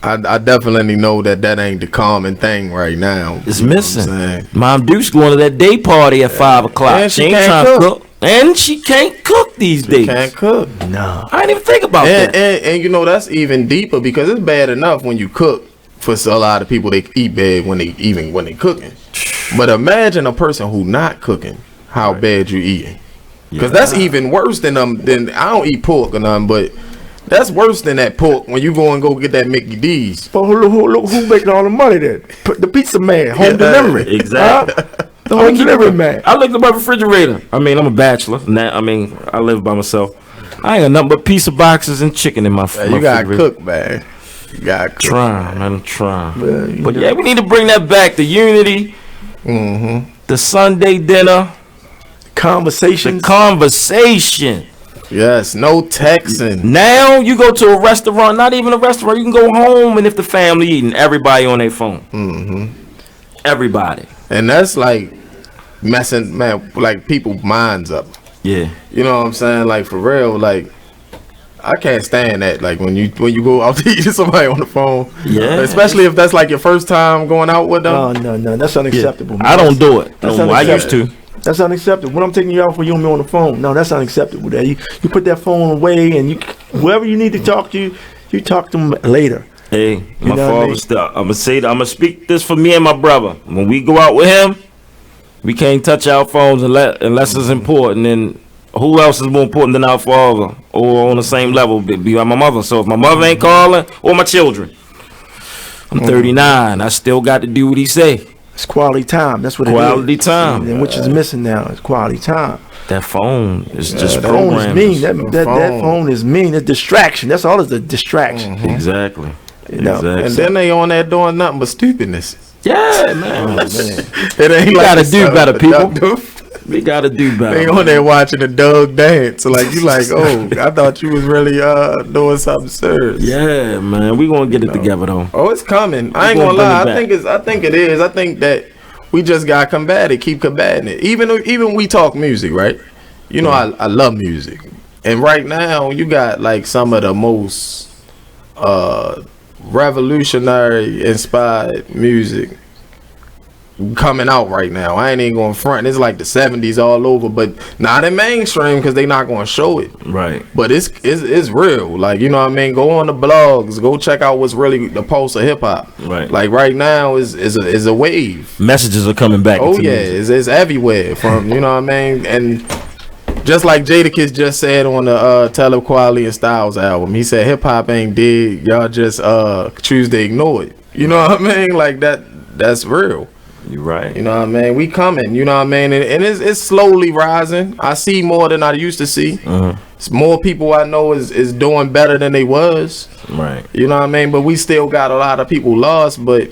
I definitely know that ain't the common thing right now. It's missing. Mom Deuce going to that day party at 5 o'clock. And she ain't trying to cook. And she can't cook these days. She can't cook. No. I didn't even think about that. And you know, that's even deeper because it's bad enough when you cook. For a lot of people, they eat bad when they cooking. But imagine a person who not cooking, how bad you eating. Because that's even worse than I don't eat pork or nothing, but that's worse than that pork when you go get that Mickey D's. But who making all the money then? The pizza man, home delivery. Exactly. The home delivery man. I looked at my refrigerator. I mean, I'm a bachelor. I live by myself. I ain't got nothing but pizza boxes and chicken in my refrigerator. You gotta cook, man. You gotta cook. I'm trying. But yeah, we need to bring that back. The unity. Mm-hmm. The Sunday dinner. Conversation. Yes, no texting. Now you go to a restaurant, not even a restaurant. You can go home, and if the family eating, everybody on their phone. Mm-hmm. Everybody. And that's like messing, man, like people's minds up. Yeah. You know what I'm saying? Like for real, like I can't stand that. Like when you go out to eat with somebody on the phone. Yeah. Especially if that's like your first time going out with them. Oh no, that's unacceptable. Yeah. I don't do it. No, I used to. That's unacceptable. When I'm taking you out for you and me on the phone, no, that's unacceptable. That you put that phone away and whoever you need to talk to, you talk to them later. Hey, my father, I'm gonna speak this for me and my brother. When we go out with him, we can't touch our phones unless it's important. And who else is more important than our father or on the same level? Be my mother. So if my mother ain't calling, or my children, I'm 39. I still got to do what he say. It's quality time. That's what quality it is. Time. And which is missing now. It's quality time. That phone is just that phone is mean. That phone is mean. It's distraction. That's all. It's a distraction. Mm-hmm. Exactly. Exactly. And then they on there doing nothing but stupidness. Yeah, man. It ain't you like gotta do better, people. We gotta do better. They on there watching the dog dance. Like you like, oh, I thought you was really doing something serious. Yeah, man. We gonna get it together though. Oh, it's coming. I ain't gonna lie. I think it is. I think that we just gotta combat it, keep combating it. Even when we talk music, right? You know, I love music. And right now you got like some of the most revolutionary inspired music coming out right now. I ain't even going front. It's like the 70s all over, but not in mainstream because they not going to show it. Right. But it's real. Like, you know what I mean? Go on the blogs. Go check out what's really the pulse of hip hop. Right. Like right now is a wave. Messages are coming back. Oh yeah, it's everywhere from, you know what I mean? And just like Jadakiss just said on the Talib Kweli and Styles album, he said hip hop ain't dead. Y'all just choose to ignore it. You know what I mean? Like that's real. You're right. You know what I mean? We coming. You know what I mean? And it's slowly rising. I see more than I used to see. It's more people I know is doing better than they was. Right. You know what I mean? But we still got a lot of people lost. But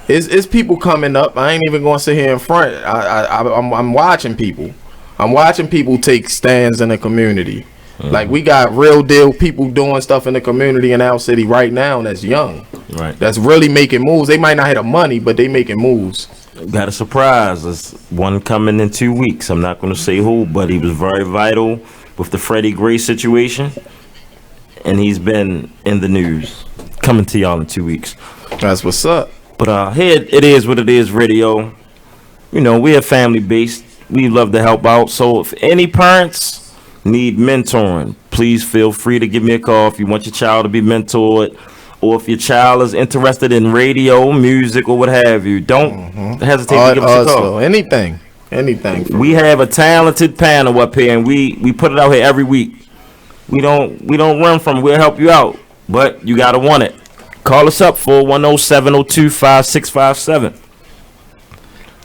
it's people coming up. I ain't even gonna sit here in front. I'm watching people. I'm watching people take stands in the community. Like we got real deal people doing stuff in the community in our city right now that's young. Right. That's really making moves. They might not hit the money, but they making moves. Got a surprise. There's one coming in 2 weeks. I'm not going to say who, but he was very vital with the Freddie Gray situation, and he's been in the news. Coming to y'all in 2 weeks. That's what's up. But here it is what it is radio. You know, we're family based. We love to help out. So if any parents need mentoring, please feel free to give me a call if you want your child to be mentored. Or if your child is interested in radio, music, or what have you, don't hesitate to give us a call. Anything. We have a talented panel up here, and we put it out here every week. We don't run from it. We'll help you out, but you gotta want it. Call us up 410-702-5657.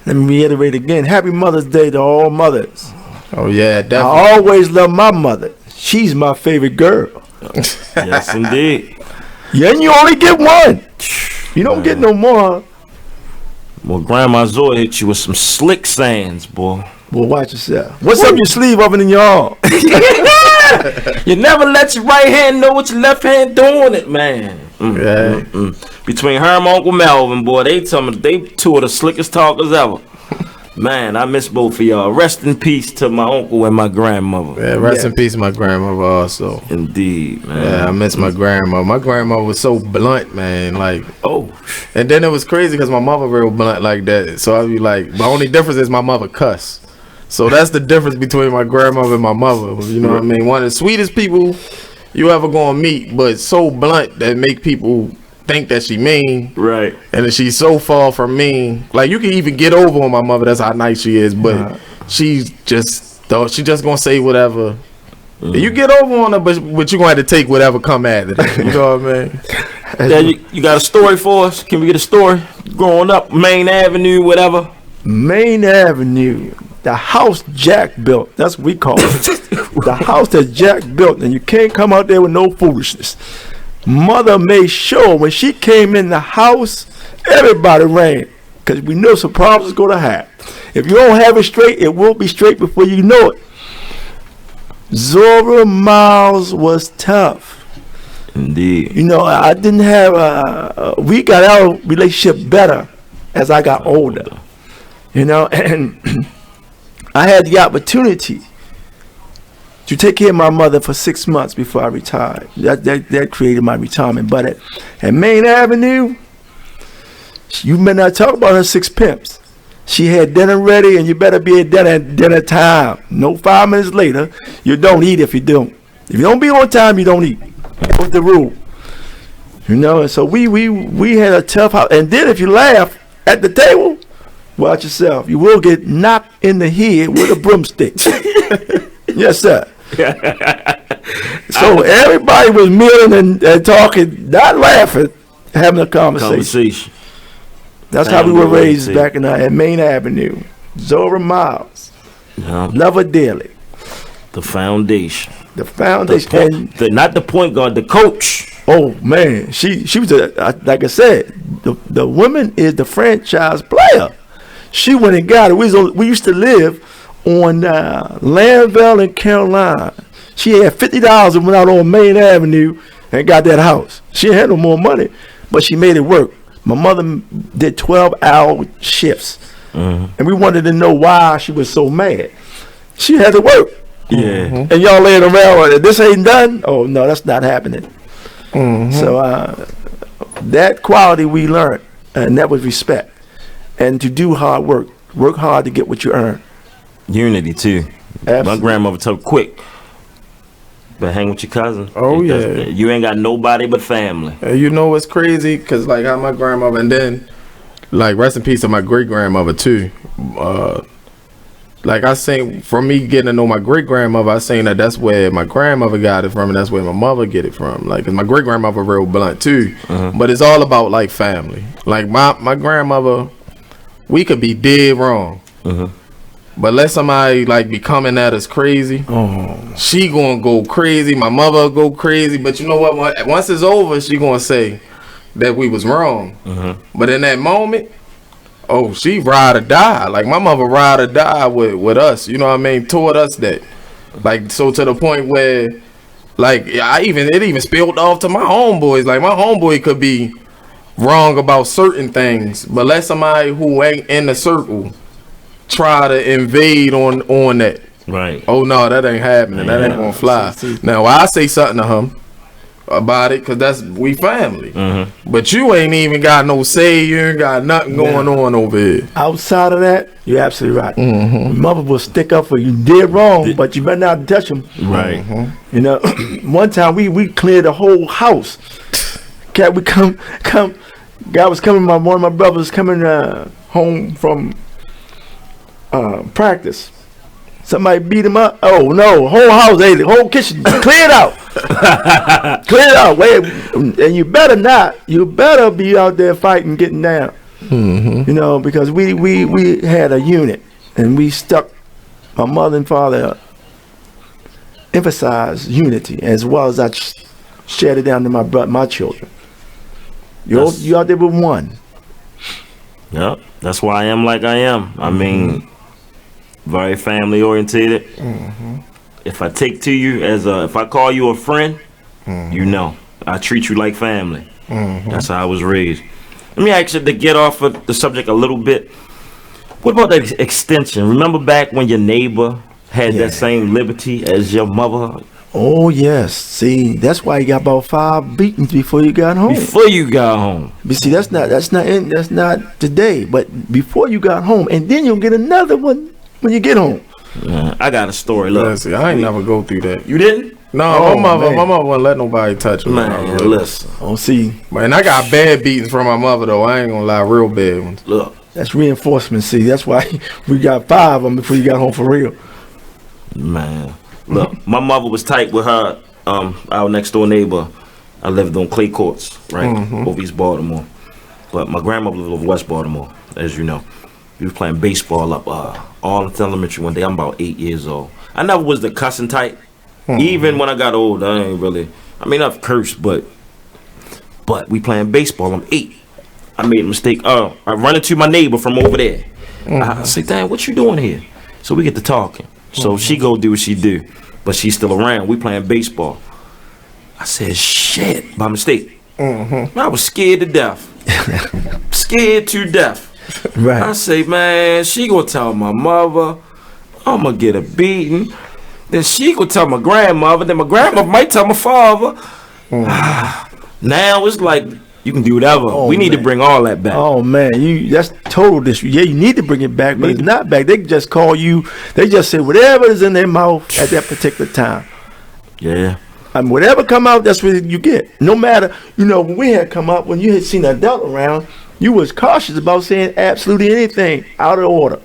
Let me reiterate again. Happy Mother's Day to all mothers. Oh yeah, definitely. I always love my mother. She's my favorite girl. Yes, indeed. Yeah, and you only get one. You don't get no more. Well, Grandma Zoe hit you with some slick sayings, boy. Well, watch yourself. What's up your sleeve up in your arm? You never let your right hand know what your left hand doing it, man. Between her and my Uncle Melvin, boy, they two of the slickest talkers ever. Man, I miss both of y'all. Rest in peace to my uncle and my grandmother. Yeah, rest in peace to my grandmother also. Indeed, man. Yeah, I miss my grandmother. My grandmother was so blunt, man. Like, and then it was crazy because my mother real blunt like that. So I'd be like, the only difference is my mother cuss. So that's the difference between my grandmother and my mother. You know what I mean? One of the sweetest people you ever gonna meet, but so blunt that make people think that she mean, right? And that she's so far from mean. Like you can even get over on my mother. That's how nice she is. But she's just gonna say whatever. You get over on her, but you gonna have to take whatever come at it. You know what I mean? Yeah, you got a story for us? Can we get a story? Growing up, Main Avenue, whatever. Main Avenue, the house Jack built. That's what we call it. The house that Jack built, and you can't come out there with no foolishness. Mother made sure when she came in the house, everybody ran, because we know some problems going to happen. If you don't have it straight, it will be straight before you know it. Zora Miles was tough. Indeed. You know, I didn't have we got our relationship better as I got older. You know, and I had the opportunity to take care of my mother for 6 months before I retired. That created my retirement. But at Main Avenue, you may not talk about her 6 pimps. She had dinner ready, and you better be at dinner time. No 5 minutes later, you don't eat if you don't. If you don't be on time, you don't eat. That was the rule. You know, and so we had a tough house. And then if you laugh at the table, watch yourself. You will get knocked in the head with a broomstick. Yes, sir. So everybody was milling and talking, not laughing, having a conversation. That's how we were raised back at Main Avenue. Zora Miles. Love her dearly. The foundation. The foundation. Not the point guard, the coach. Oh, man. She was, like I said, the woman is the franchise player. She went and got it. We used to live on Landville in Carolina. She had $50 and went out on Main Avenue and got that house. She had no more money, but she made it work. My mother did 12-hour shifts, and we wanted to know why she was so mad. She had to work. Yeah. And y'all laying around, this ain't done? Oh, no, that's not happening. So that quality we learned, and that was respect. And to do hard work. Work hard to get what you earn. Unity, too. Absolutely. My grandmother told quick, but hang with your cousin. Oh, yeah. You ain't got nobody but family. You know what's crazy? Because, like, how my grandmother, and then, like, rest in peace to my great-grandmother, too. Like, I seen, from me getting to know my great-grandmother, I seen that that's where my grandmother got it from, and that's where my mother get it from. Like, 'cause my great-grandmother real blunt, too. But it's all about, like, family. Like, my grandmother, we could be dead wrong. But let somebody like be coming at us crazy, she gonna go crazy. My mother go crazy. But you know what? Once it's over, she gonna say that we was wrong. But in that moment, she ride or die. Like my mother ride or die with us. You know what I mean? Toward us that, like, so to the point where, like, it even spilled off to my homeboys. Like my homeboy could be wrong about certain things, but let somebody who ain't in the circle try to invade on that. Right. Oh no, that ain't happening. That ain't gonna fly. Now I say something to him about it, cause we family. But you ain't even got no say. You ain't got nothing going on over here. Outside of that, you're absolutely right. Mother will stick up for you. You did wrong, but you better not touch him. Right. You know, one time we cleared the whole house. Cat, we come. Guy was coming. One of my brothers coming home from practice. Somebody beat him up. Oh no, whole house, the whole kitchen, clear it out. Clear it out. Wait, and you better not. You better be out there fighting, getting down. You know, because we had a unit, and we stuck. My mother and father emphasized unity, as well as I shared it down to my children. You out there with one. Yep, that's why I am like I am. I mean, very family orientated. If I take to you if I call you a friend, you know, I treat you like family. That's how I was raised. Let me ask you to get off of the subject a little bit. What about the extension? Remember back when your neighbor had that same liberty as your mother? Oh yes. See, that's why you got about 5 beatings before you got home. Before you got home. But see, that's not today. But before you got home, and then you'll get another one when you get home. I got a story. Look, see, I ain't never go through that. You didn't? No, my mother wouldn't let nobody touch me. Man, listen. Oh, see, man, I got bad beatings from my mother though. I ain't gonna lie, real bad ones. Look, that's reinforcement. See, that's why we got 5 of them before you got home for real. Man. Look, my mother was tight with her our next door neighbor. I lived on Clay Courts, right, over East Baltimore. But my grandmother lived over West Baltimore, as you know. We was playing baseball up Arlington Elementary one day. I'm about 8 years old. I never was the cussing type. Even when I got old, I ain't really. I mean, I've cursed, but we playing baseball. I'm 8. I made a mistake. I run into my neighbor from over there. I say, "Dang, what you doing here?" So we get to talking. So she go do what she do, but she's still around. We playing baseball. I said, "Shit," by mistake. I was scared to death. Scared to death. Right. I say, "Man, she gonna tell my mother. I'm gonna get a beating. Then she gonna tell my grandmother. Then my grandmother might tell my father." Now it's like you can do whatever. We need to bring all that back. Oh man, that's total disrespect. Yeah, you need to bring it back, but it's not back. They can just call you. They just say whatever is in their mouth at that particular time. Yeah. I mean, whatever come out, that's what you get. No matter, when we had come up, when you had seen an adult around, you was cautious about saying absolutely anything out of order.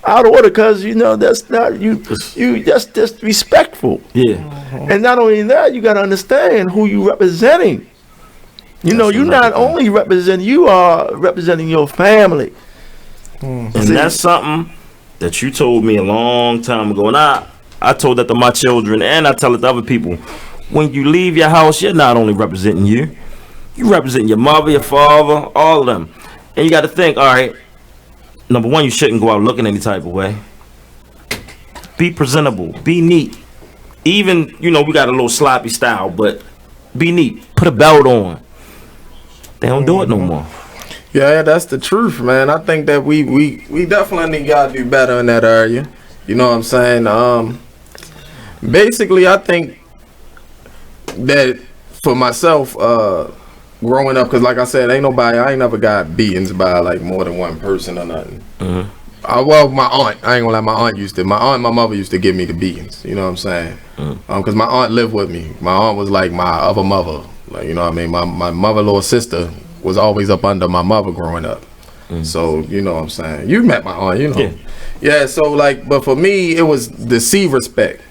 Out of order, because that's not you. You just disrespectful. Yeah. And not only that, you got to understand who you representing. You're not only representing, you are representing your family. And that's something that you told me a long time ago. And I told that to my children, and I tell it to other people. When you leave your house, you're not only representing you. You represent your mother, your father, all of them. And you got to think, all right, number one, you shouldn't go out looking any type of way. Be presentable. Be neat. Even, we got a little sloppy style, but be neat. Put a belt on. They don't do it no more. Yeah, that's the truth, man. I think that we definitely gotta do better in that area. You know what I'm saying? Basically, I think that for myself, growing up, because like I said, I ain't never got beatings by like more than one person or nothing. Well, my aunt, I ain't gonna lie, my aunt and my mother used to give me the beatings. You know what I'm saying? Because my aunt lived with me. My aunt was like my other mother. Like, you know what I mean? My mother-in-law sister was always up under my mother growing up. So, you know what I'm saying? You met my aunt, you know. Yeah, so like, but for me, it was the see respect.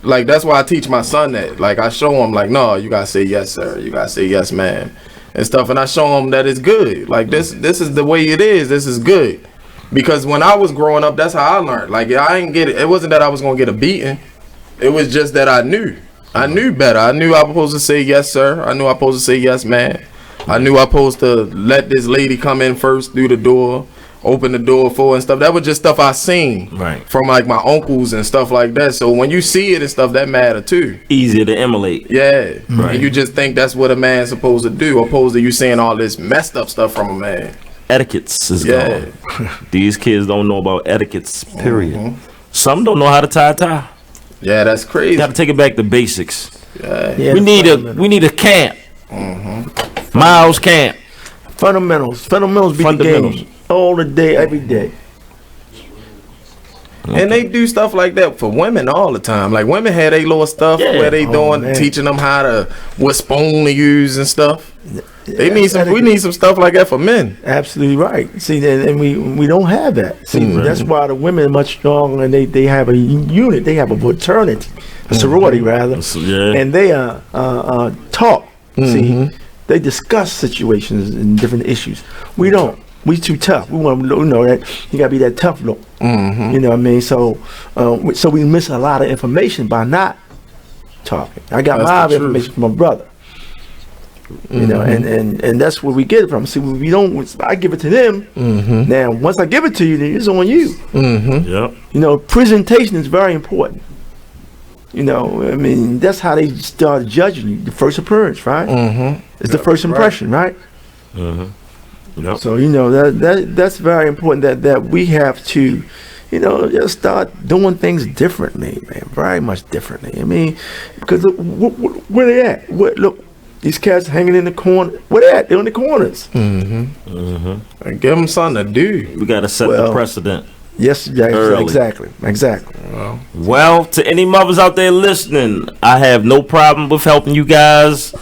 Like, that's why I teach my son that. Like, I show him, like, no, you gotta say yes, sir. You gotta say yes, ma'am. And stuff. And I show him that it's good. Like, this is the way it is. This is good. Because when I was growing up, that's how I learned. Like, I ain't get it. It wasn't that I was gonna get a beating. It was just that I knew. I knew better. I knew I was supposed to say yes, sir. I knew I was supposed to say yes, ma'am. I knew I was supposed to let this lady come in first through the door, open the door for her and stuff. That was just stuff I seen from like my uncles and stuff like that. So when you see it and stuff, that matter too. Easier to emulate. Yeah. And you just think that's what a man's supposed to do, opposed to you seeing all this messed up stuff from a man. Etiquettes is gone. These kids don't know about etiquettes, period. Some don't know how to tie a tie. Yeah, that's crazy. You got to take it back to basics. Yeah. We need a camp. Miles camp. Fundamentals be the game. All the day, every day. And they do stuff like that for women all the time. Like, women had their little stuff where they teaching them how to, what spoon to use and stuff. We need some stuff like that for men. Absolutely right. See, and we don't have that. See, that's why the women are much stronger, and they have a unit. They have a fraternity, a sorority rather, and they talk. See, they discuss situations and different issues. We don't. We too tough. We want to know that you gotta be that tough look. You know what I mean? So we miss a lot of information by not talking. I got my information from my brother. You know, and that's where we get it from. See, we don't. I give it to them. Now, once I give it to you, then it's on you. You know, presentation is very important. You know, I mean, that's how they start judging you. The first appearance, right? It's the first impression, right? So you know that's very important. That we have to, you know, just start doing things differently, man. Very much differently. I mean, because look, where they at? Look. These cats hanging in the corner. Where they at? They're in the corners. And give them something to do. We got to set the precedent. Yes, exactly. Well, to any mothers out there listening, I have no problem with helping you guys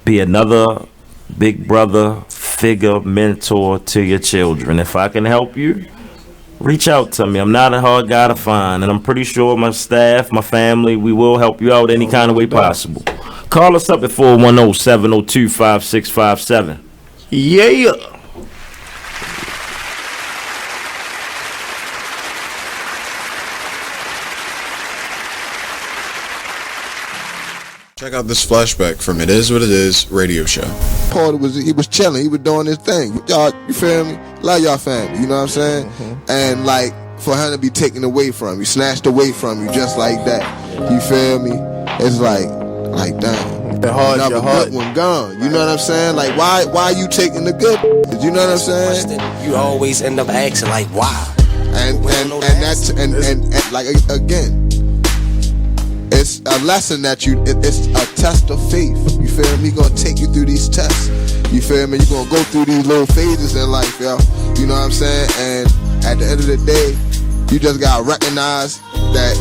be another big brother, figure, mentor to your children. If I can help you, reach out to me. I'm not a hard guy to find, and I'm pretty sure my staff, my family, we will help you out any kind of way possible. Call us up at 410-702-5657. Yeah. Check out this flashback from It Is What It Is radio show. Paul was chilling. He was doing his thing. Y'all, you feel me? Love y'all family. You know what I'm saying? And like for him to be taken away from you, snatched away from you, just like that. You feel me? It's like damn. Another good one gone. You know what I'm saying? Like why you taking the good? You know what I'm saying? You always end up asking like why? And like again. It's a lesson that it's a test of faith. You feel me? Gonna take you through these tests. You feel me? You're gonna go through these little phases in life, yo. You know what I'm saying? And at the end of the day, you just gotta recognize that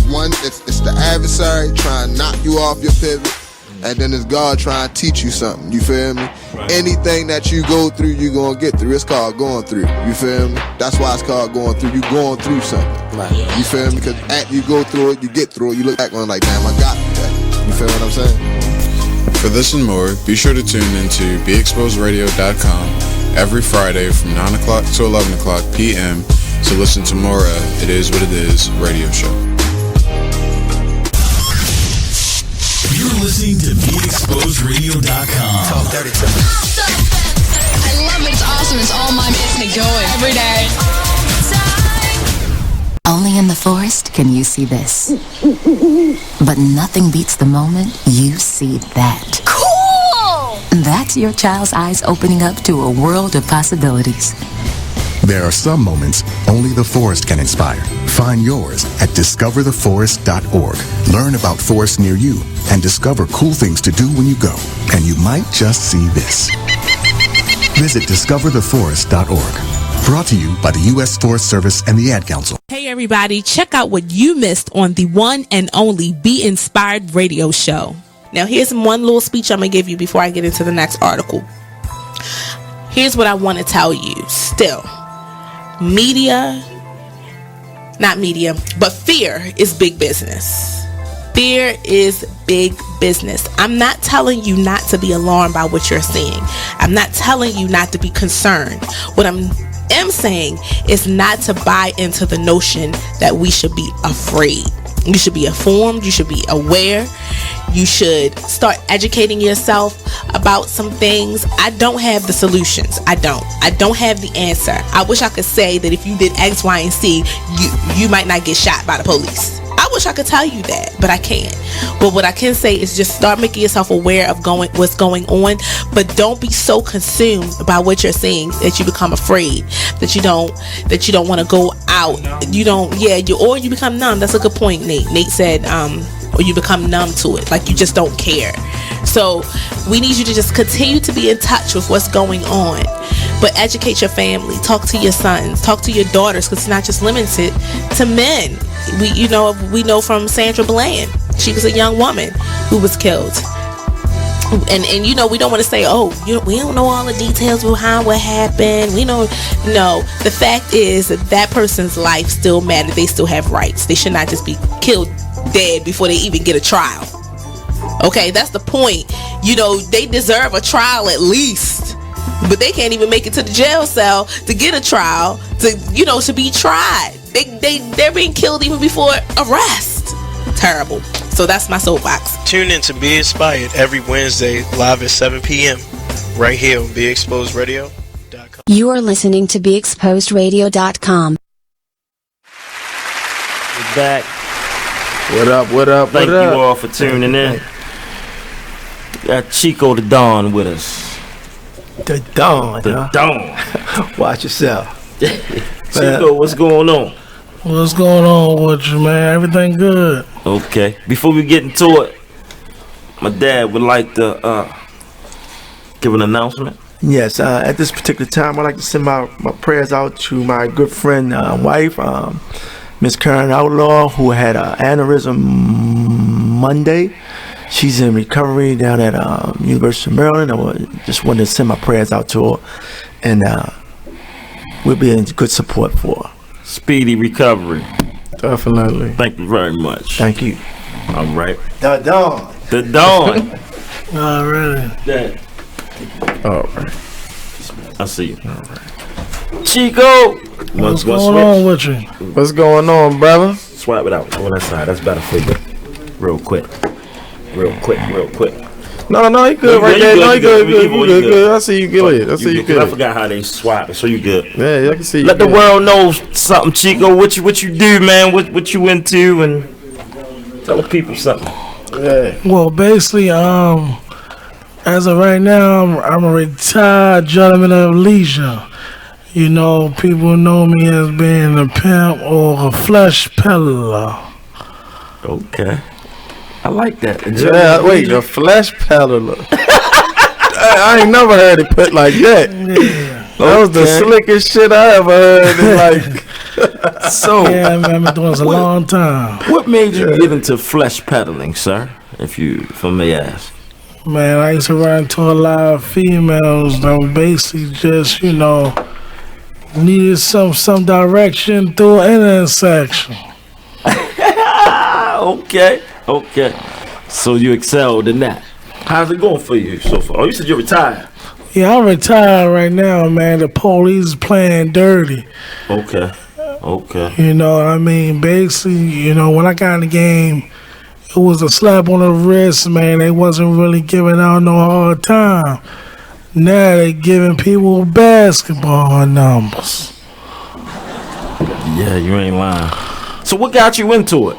one, it's the adversary trying to knock you off your pivot, and then it's God trying to teach you something. You feel me? Anything that you go through, you gonna get through. It's called going through. You feel me? That's why it's called going through. You going through something. You feel me? Because after you go through it, you get through it. You look back on it like, damn, I got that. You feel what I'm saying? For this and more, be sure to tune into BeExposedRadio.com every Friday from 9 o'clock to 11 o'clock p.m. to listen to more of It Is What It Is radio show. You're listening to BeExposedRadio.com. Talk dirty to me. I love it. It's awesome. It's all my business going every day. Only in the forest can you see this. But nothing beats the moment you see that. Cool! That's your child's eyes opening up to a world of possibilities. There are some moments only the forest can inspire. Find yours at discovertheforest.org. Learn about forests near you and discover cool things to do when you go. And you might just see this. Visit discovertheforest.org. Brought to you by the U.S. Forest Service and the Ad Council. Hey everybody, check out what you missed on the one and only Be Inspired radio show. Now here's one little speech I'm going to give you before I get into the next article. Here's what I want to tell you. Still, fear is big business. Fear is big business. I'm not telling you not to be alarmed by what you're seeing. I'm not telling you not to be concerned. What I'm saying is not to buy into the notion that we should be afraid. You should be informed. You should be aware. You should start educating yourself about some things. I don't have the solutions. I don't have the answer. I wish I could say that if you did X, Y, and Z, you might not get shot by the police. I wish I could tell you that, but I can't. But what I can say is just start making yourself aware of what's going on, but don't be so consumed by what you're seeing that you become afraid, that you don't want to go out. Or you become numb. That's a good point, Nate. Nate said, or you become numb to it, like you just don't care. So we need you to just continue to be in touch with what's going on, but educate your family, talk to your sons, talk to your daughters, because it's not just limited to men. We know from Sandra Bland, she was a young woman who was killed. And we don't want to say, we don't know all the details behind what happened. No, the fact is that person's life still matters. They still have rights. They should not just be killed dead before they even get a trial. Okay, that's the point. They deserve a trial at least, but they can't even make it to the jail cell to get a trial to be tried. They're being killed even before arrest. Terrible. So that's my soapbox. Tune in to Be Inspired every Wednesday live at 7 p.m. right here on BeExposedRadio.com. You are listening to BeExposedRadio.com. We're back. What up? Thank you all for tuning in. Got Chico the Don with us. The Don. Watch yourself. Chico, what's going on? What's going on with you, man? Everything good? Okay. Before we get into it, my dad would like to give an announcement. Yes, at this particular time, I'd like to send my prayers out to my good friend, wife, Miss Karen Outlaw, who had an aneurysm Monday. She's in recovery down at University of Maryland. I just wanted to send my prayers out to her, and we'll be in good support for her. Speedy recovery. Definitely. Thank you very much. Thank you. All right. The Dawn. Really? Dad. All right. I see you. All right. Chico. What's going on with you? What's going on, brother? Swap it out. Go on that side. That's better for you. Real quick. No, you good right there. No, you good. I see you good. I forgot how they swap it, so you good. Yeah, I can see you. Let the world know something, Chico. What you do, man? What you into, and tell the people something. Yeah. Well, basically, as of right now, I'm a retired gentleman of leisure. People know me as being a pimp or a flesh peddler. Okay. I like that. The flesh peddler. I ain't never heard it put like that. Yeah. That was the slickest shit I ever heard. So yeah, man, I've been doing this a long time. What made you get into flesh peddling, sir? If I may ask. Man, I used to run into a lot of females that were basically just, needed some direction through an intersection. Okay. So you excelled in that. How's it going for you so far? Oh, you said you're retired. Yeah, I'm retired right now, man. The police is playing dirty. Okay. You know what I mean? Basically, when I got in the game, it was a slap on the wrist, man. They wasn't really giving out no hard time. Now they giving people basketball numbers. Yeah, you ain't lying. So what got you into it?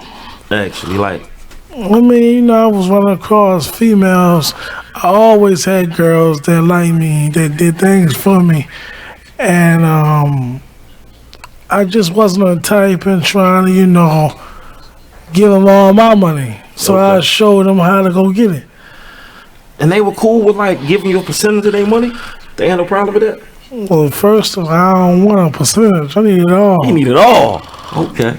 Actually, like. I mean, I was running across females. I always had girls that liked me, that did things for me. And I just wasn't the type and trying to, give them all my money. So I showed them how to go get it. And they were cool with, like, giving you a percentage of their money? They had no problem with that? Well, first of all, I don't want a percentage. I need it all. You need it all? Okay.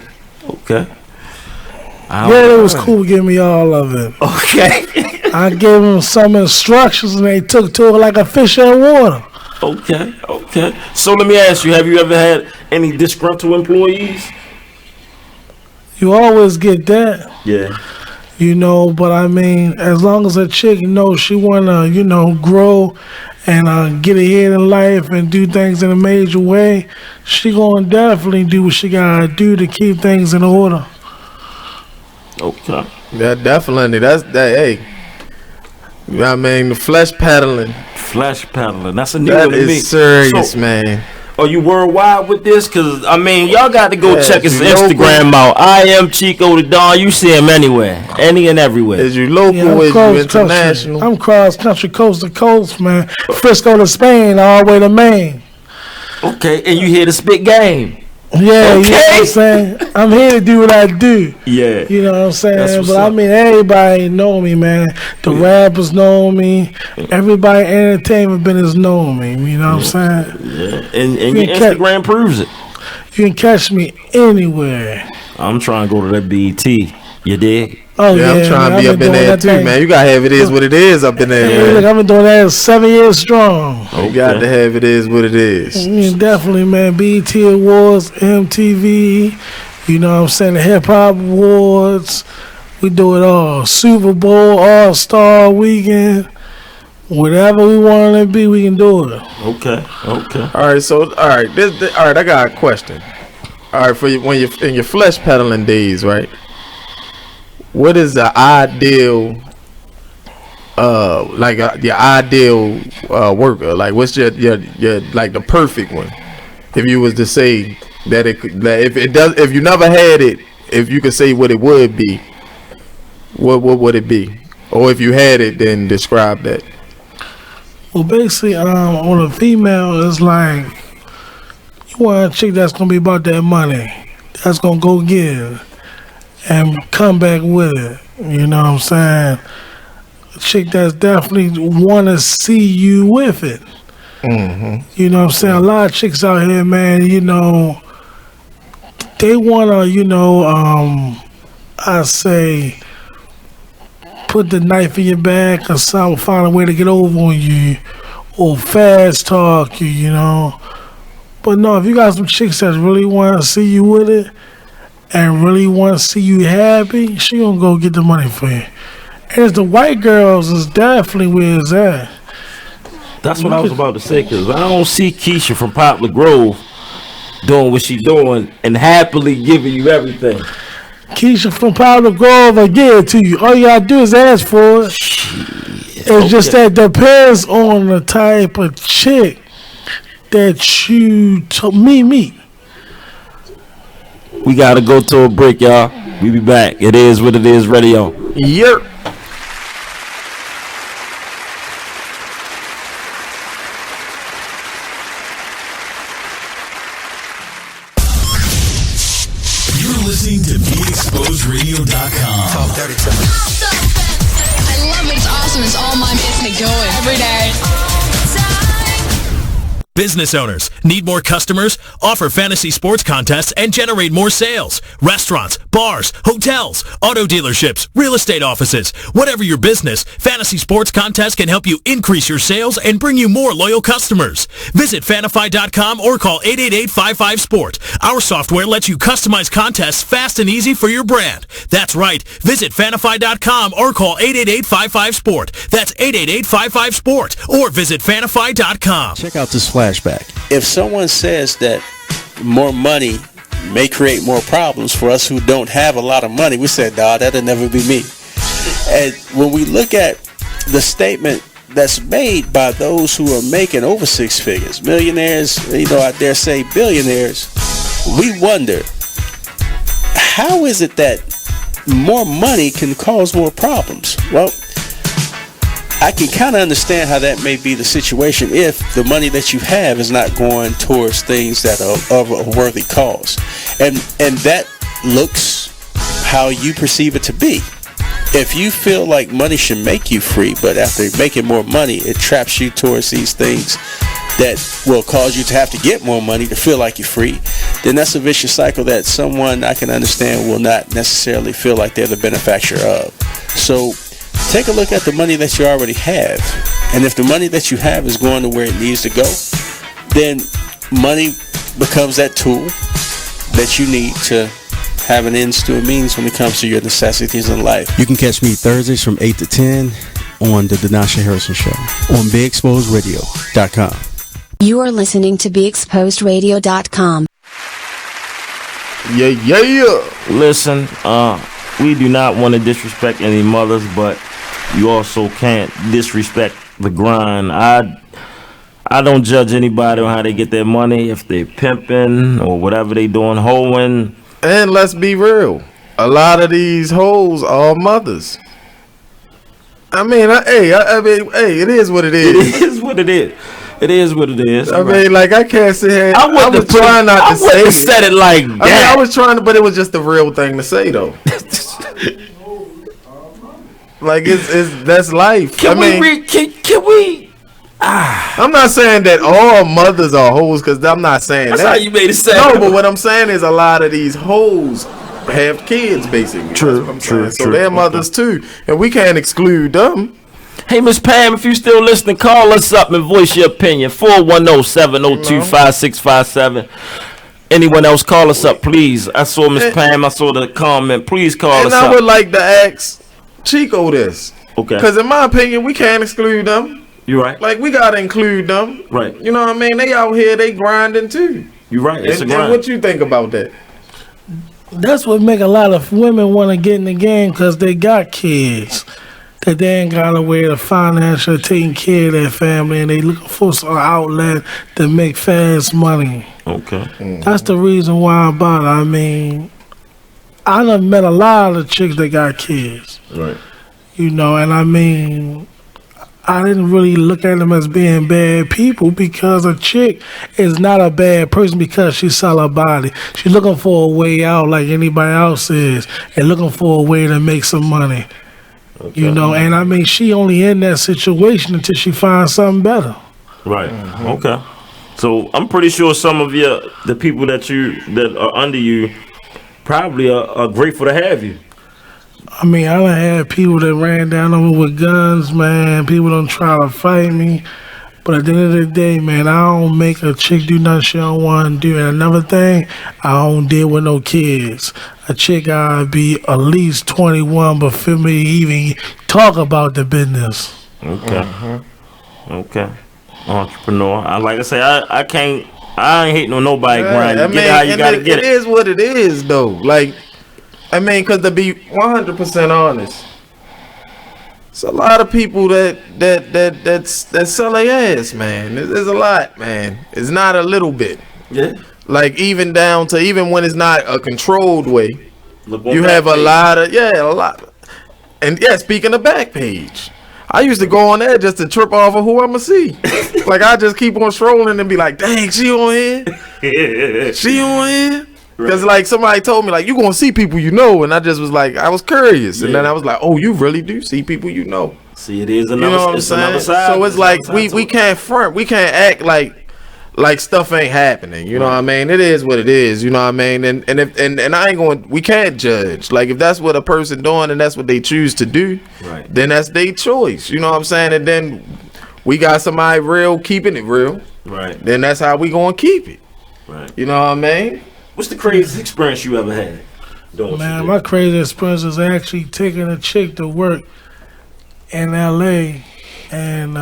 It was cool giving me all of it. Okay. I gave them some instructions and they took to it like a fish in water. Okay. So let me ask you, have you ever had any disgruntled employees? You always get that. Yeah. But I mean, as long as a chick she wanna, grow and get ahead in life and do things in a major way, she gonna definitely do what she gotta do to keep things in order. Okay. Yeah, definitely. That's that. Hey, you know what I mean? The flesh peddling. That's a new one to me. That is serious, man. Are you worldwide with this? Because, I mean, y'all got to go check his Instagram out. I am Chico the Don. You see him anywhere. Any and everywhere. Is you local? Is you international? I'm cross country, coast to coast, man. Frisco to Spain, all the way to Maine. Okay, and you here to spit game. Yeah, okay. You know what I'm saying? I'm here to do what I do. Yeah. You know what I'm saying? But I mean, everybody know me, man. The rappers know me. Everybody in entertainment business know me. You know what I'm saying? Yeah. And your Instagram proves it. You can catch me anywhere. I'm trying to go to that BET. You dig? Oh, yeah. I'm trying to be up in there too, man. You got to have it is what it is up in there, man. Look, I've been doing that 7 years strong. You got to have it is what it is. Definitely, man. BET Awards, MTV, you know what I'm saying, the Hip Hop Awards. We do it all. Super Bowl, All-Star Weekend. Whatever we want it to be, we can do it. Okay. All right, I got a question. All right, for you, when you're in your flesh peddling days, right? What is the ideal, your ideal worker? Like, what's your like the perfect one? If you was to say that if you never had it, if you could say what it would be, what would it be? Or if you had it, then describe that. Well, basically, on a female, it's like you want a chick that's gonna be about that money, that's gonna go give and come back with it. You know what I'm saying? A chick that's definitely want to see you with it. Mm-hmm. You know what I'm saying? A lot of chicks out here, man, they want to, I say, put the knife in your back or something, find a way to get over on you or fast talk you, But no, if you got some chicks that really want to see you with it, and really want to see you happy, she gonna go get the money for you. And it's the white girls is definitely where it's at. That's what I was about to say, because I don't see Keisha from Poplar Grove doing what she doing and happily giving you everything. Keisha from Poplar Grove, I give it to you. All you gotta do is ask for it. It's just that depends on the type of chick that you meet. We gotta go to a break, y'all. We be back. It is what it is, radio. Yep. You're listening to BeExposedRadio.com. Talk dirty to me. I love it. It's awesome. It's all mine. Gets me going every day. Business owners, need more customers? Offer fantasy sports contests and generate more sales. Restaurants, bars, hotels, auto dealerships, real estate offices. Whatever your business, fantasy sports contests can help you increase your sales and bring you more loyal customers. Visit Fanify.com or call 888-55-SPORT. Our software lets you customize contests fast and easy for your brand. That's right. Visit Fanify.com or call 888-55-SPORT. That's 888-55-SPORT or visit Fanify.com. Check out this flashback. If someone says that more money may create more problems for us who don't have a lot of money, we said, nah, that'll never be me. And when we look at the statement that's made by those who are making over six figures, millionaires, I dare say billionaires, we wonder how is it that more money can cause more problems? Well, I can kind of understand how that may be the situation if the money that you have is not going towards things that are of a worthy cause. And that looks how you perceive it to be. If you feel like money should make you free, but after making more money, it traps you towards these things that will cause you to have to get more money to feel like you're free, then that's a vicious cycle that someone I can understand will not necessarily feel like they're the benefactor of. So take a look at the money that you already have. And if the money that you have is going to where it needs to go, then money becomes that tool that you need to have an ends to a means when it comes to your necessities in life. You can catch me Thursdays from 8 to 10 on the Denasha Harrison Show on BeExposedRadio.com. You are listening to BeExposedRadio.com. Yeah. Listen, we do not want to disrespect any mothers, but you also can't disrespect the grind. I don't judge anybody on how they get their money, if they pimping or whatever they doing, hoeing. And let's be real, a lot of these hoes are mothers. I mean, it is what it is. It is what it is. It is what it is. I mean, like, I can't sit here. I was trying not to say it. Said it like that. I was trying to, but it was just the real thing to say, though. Like, that's life. Can we? I'm not saying that all mothers are hoes, because I'm not saying that's that. How you made it sound. No, but what I'm saying is a lot of these hoes have kids, basically. True. So they're mothers too, and we can't exclude them. Hey, Miss Pam, if you still listening, call us up and voice your opinion. 410-702-5657. Anyone else, call us up, please. I saw Miss Pam. I saw the comment. Please call us up. And I would like to ask Chico this. Okay. Because in my opinion, we can't exclude them. You're right. Like, we gotta include them. Right. You know what I mean? They out here, they grinding too. You're right. It's a grind. And what you think about that? That's what make a lot of women want to get in the game, because they got kids. That they ain't got a way to financially taking care of their family, and they looking for some outlet to make fast money. Okay. That's the reason why about it. I mean, I done met a lot of chicks that got kids. Right. You know, and I mean, I didn't really look at them as being bad people, because a chick is not a bad person because she sell her body. She's looking for a way out like anybody else is, and looking for a way to make some money. Okay. You know, and I mean, she only in that situation until she finds something better. Right. Okay. So I'm pretty sure some of the people that are under you probably are grateful to have you. I mean, I done had people that ran down on me with guns, man. People don't try to fight me. But at the end of the day, man, I don't make a chick do nothing she don't want to do. And another thing, I don't deal with no kids. A chick gotta be at least 21 before me even talk about the business. Okay. Okay. Entrepreneur. Like I say, I ain't hating on nobody grinding. I mean, get it how you gotta get it. It is what it is, though. Like, I mean, because to be 100% honest, it's a lot of people that sell their ass, man. There's a lot, man. It's not a little bit. Yeah. Like, even down to even when it's not a controlled way, you have a lot. And yeah, speaking of Backpage, I used to go on there just to trip off of who I'ma see. Like, I just keep on strolling and be like, dang, she on here? She on here? Because like somebody told me, like, you gonna see people you know, and I just was like, I was curious, and then I was like, oh, you really do see people you know. See, it is another, you know what I'm saying? So it's like we can't front, we can't act like stuff ain't happening. You know what I mean? It is what it is. You know what I mean? And if and I ain't going, we can't judge. Like, if that's what a person doing and that's what they choose to do, right, then that's their choice. You know what I'm saying? And then we got somebody real keeping it real, right? Then that's how we gonna keep it, right? You know what I mean? What's the craziest experience you ever had? Man, my craziest experience is actually taking a chick to work in LA, and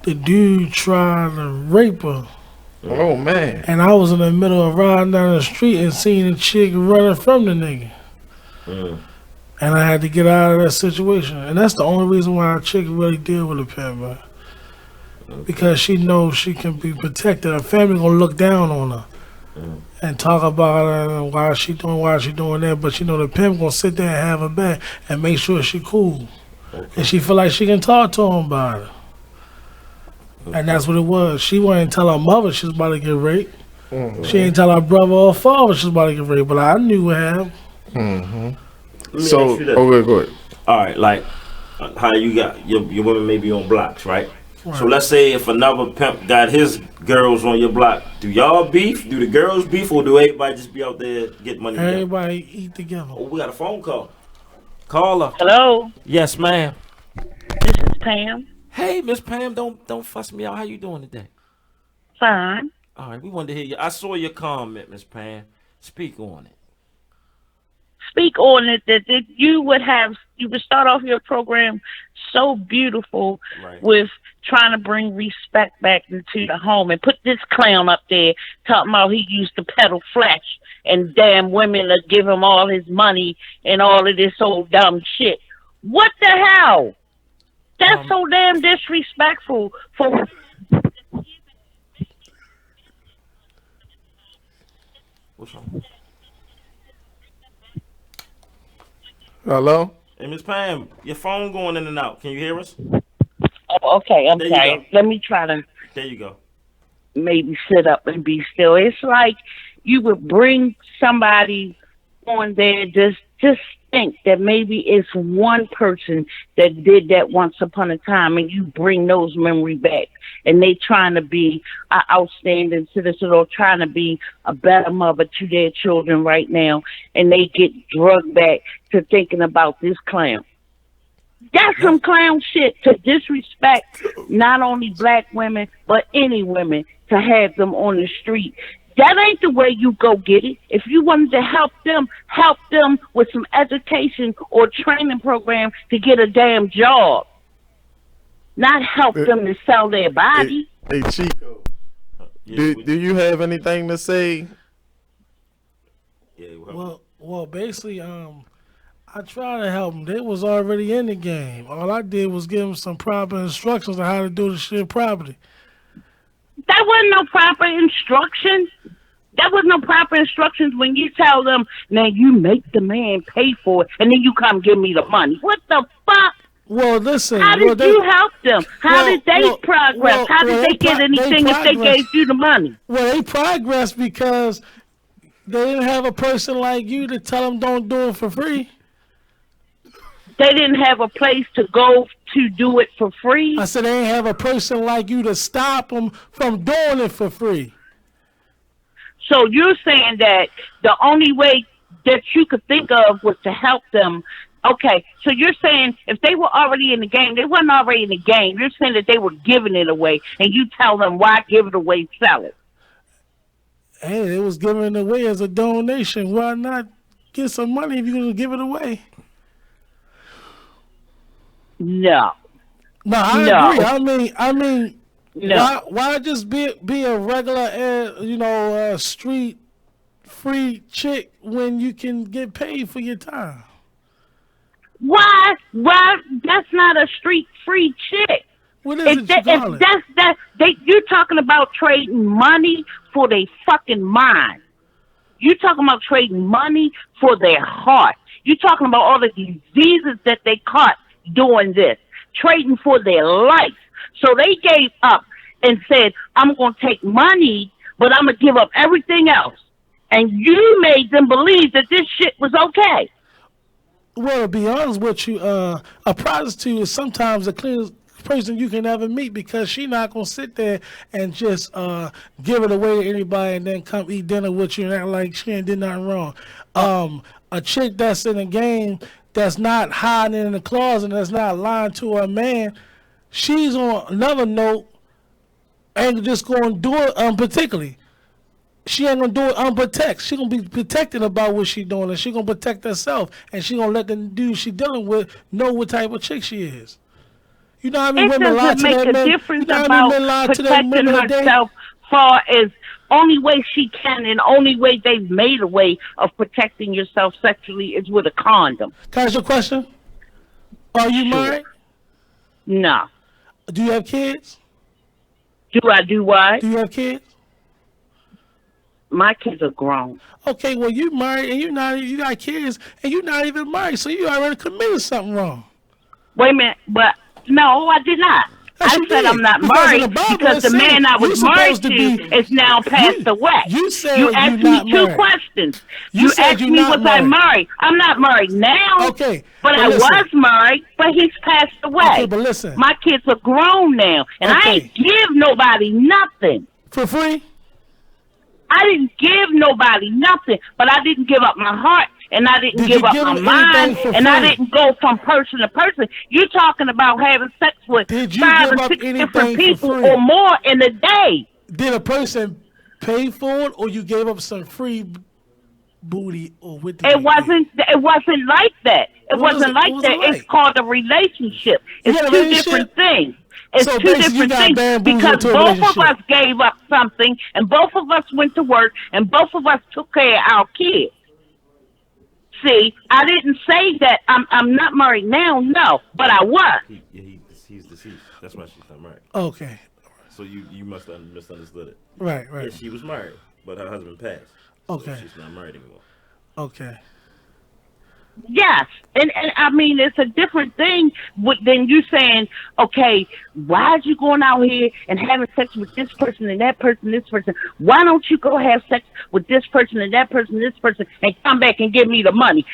the dude tried to rape her. Oh man! And I was in the middle of riding down the street and seeing the chick running from the nigga. And I had to get out of that situation. And that's the only reason why a chick really deal with a pimp, man. Because she knows she can be protected. Her family gonna look down on her. and talk about her and why she doing that. But the pimp gonna sit there and have her back and make sure she cool, and she feel like she can talk to him about it. And that's what it was. She wouldn't tell her mother she was about to get raped. She ain't tell her brother or father she was about to get raped. But I knew what happened. So, go ahead. All right, like how you got your women maybe on blocks, right? So let's say if another pimp got his girls on your block, do y'all beef? Do the girls beef, or do everybody just be out there get money together? Everybody eat together. Oh, we got a phone call. Caller. Hello. Yes, ma'am. This is Pam. Hey, Miss Pam, don't fuss me out. How you doing today? Fine. All right, we wanted to hear you. I saw your comment, Miss Pam. Speak on it. Speak on it that you would start off your program so beautiful with trying to bring respect back into the home, and put this clown up there talking about he used to peddle flesh and damn women to give him all his money and all of this old dumb shit. What the hell? That's so damn disrespectful for. What's wrong? Hello? Hey, Miss Pam, your phone going in and out. Can you hear us? Oh, okay, I'm There you sorry. go. Let me try to There you go. maybe sit up and be still. It's like you would bring somebody on there, just think that maybe it's one person that did that once upon a time, and you bring those memories back, and they trying to be an outstanding citizen or trying to be a better mother to their children right now, and they get drugged back to thinking about this clown. That's some clown shit, to disrespect not only black women, but any women, to have them on the street. That ain't the way you go get it. If you wanted to help them with some education or training program to get a damn job. Not help them to sell their body. Hey, Chico, do you have anything to say? Well, basically, I tried to help them. They was already in the game. All I did was give them some proper instructions on how to do the shit properly. That wasn't no proper instruction. That was no proper instructions when you tell them, now you make the man pay for it, and then you come give me the money. What the fuck? Well, listen. How did you help them? How did they progress? How did they get anything if they gave you the money? Well, they progressed because they didn't have a person like you to tell them don't do it for free. They didn't have a place to go to do it for free. I said they didn't have a person like you to stop them from doing it for free. So you're saying that the only way that you could think of was to help them. Okay, so you're saying if they were already in the game, they weren't already in the game. You're saying that they were giving it away, and you tell them why give it away, sell it. Hey, it was giving it away as a donation. Why not get some money if you're going to give it away? No. No, I agree. I mean, no. Why just be a regular, street free chick when you can get paid for your time? Why? That's not a street free chick. What is You're talking about trading money for their fucking mind. You're talking about trading money for their heart. You're talking about all the diseases that they caught doing this, trading for their life. So they gave up and said, I'm going to take money, but I'm going to give up everything else. And you made them believe that this shit was okay. Well, to be honest with you, a prostitute is sometimes the cleanest person you can ever meet, because she not going to sit there and just give it away to anybody and then come eat dinner with you and act like she ain't did nothing wrong. A chick that's in a game, that's not hiding in the closet, that's not lying to her man, she's on another note, ain't just going to do it particularly. She ain't going to do it unprotected. She going to be protected about what she doing, and she going to protect herself, and she going to let the dude she dealing with know what type of chick she is. You know how many women lie to that man? It doesn't make a difference about protecting herself far as only way she can, and only way they've made a way of protecting yourself sexually is with a condom. Can I ask you a question? Are you married? No. Do you have kids? Do I do what? Do you have kids? My kids are grown. Okay, well, you married and you got kids and you're not even married, so you already committed something wrong. Wait a minute, but no, I did not. Yes, I you said did. I'm not Because in married the Bible because it the man said I was you're married supposed to be- is now passed away. You said you you're asked not me two married. questions. You You said asked you're me not was I married. married. I'm not married now. Okay, but but I listen. was married. But he's passed away. Okay, but listen. My kids are grown now, and I ain't give nobody nothing for free. I didn't give nobody nothing, but I didn't give up my heart, and I didn't Did give you up give my them mind, anything for and I free? didn't go from person to person. You're talking about having sex with Did you 5 give or up 6 anything different for people free? or more in a day. Did a person pay for it, or you gave up some free booty, or what? It wasn't like that. It What was wasn't it- like what was that. it like? It's called a relationship. You It's had a two relationship? different things. It's So two basically you different got things bamboozled because into a both of relationship. us gave up something, and both of us went to work, and both of us took care of our kids. See, I didn't say that I'm not married now, no, but I was. He's deceased. That's why she's not married. Okay. So you must have misunderstood it. Right. Yeah, she was married, but her husband passed. So Okay. she's not married anymore. Okay. Yes, and I mean it's a different thing than you saying, okay, why are you going out here and having sex with this person and that person, this person? Why don't you go have sex with this person and that person, this person, and come back and give me the money?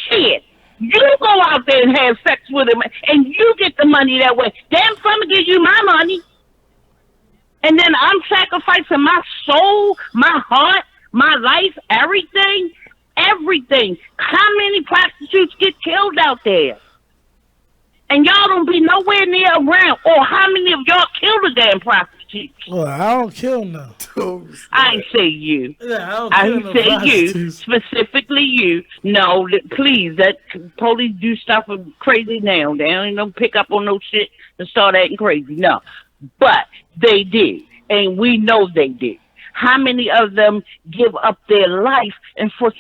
Shit, you go out there and have sex with him, and you get the money that way. Damn, I'm gonna give you my money, and then I'm sacrificing my soul, my heart, my life, everything. Everything. How many prostitutes get killed out there? And y'all don't be nowhere near around. Or how many of y'all killed a damn prostitute? Well, I don't kill none. I ain't say you. Yeah, I don't ain't kill no say you. prostitutes. Specifically you. No, please. That police do stuff crazy now. They don't even pick up on no shit and start acting crazy. No. But they did. And we know they did. How many of them give up their life and for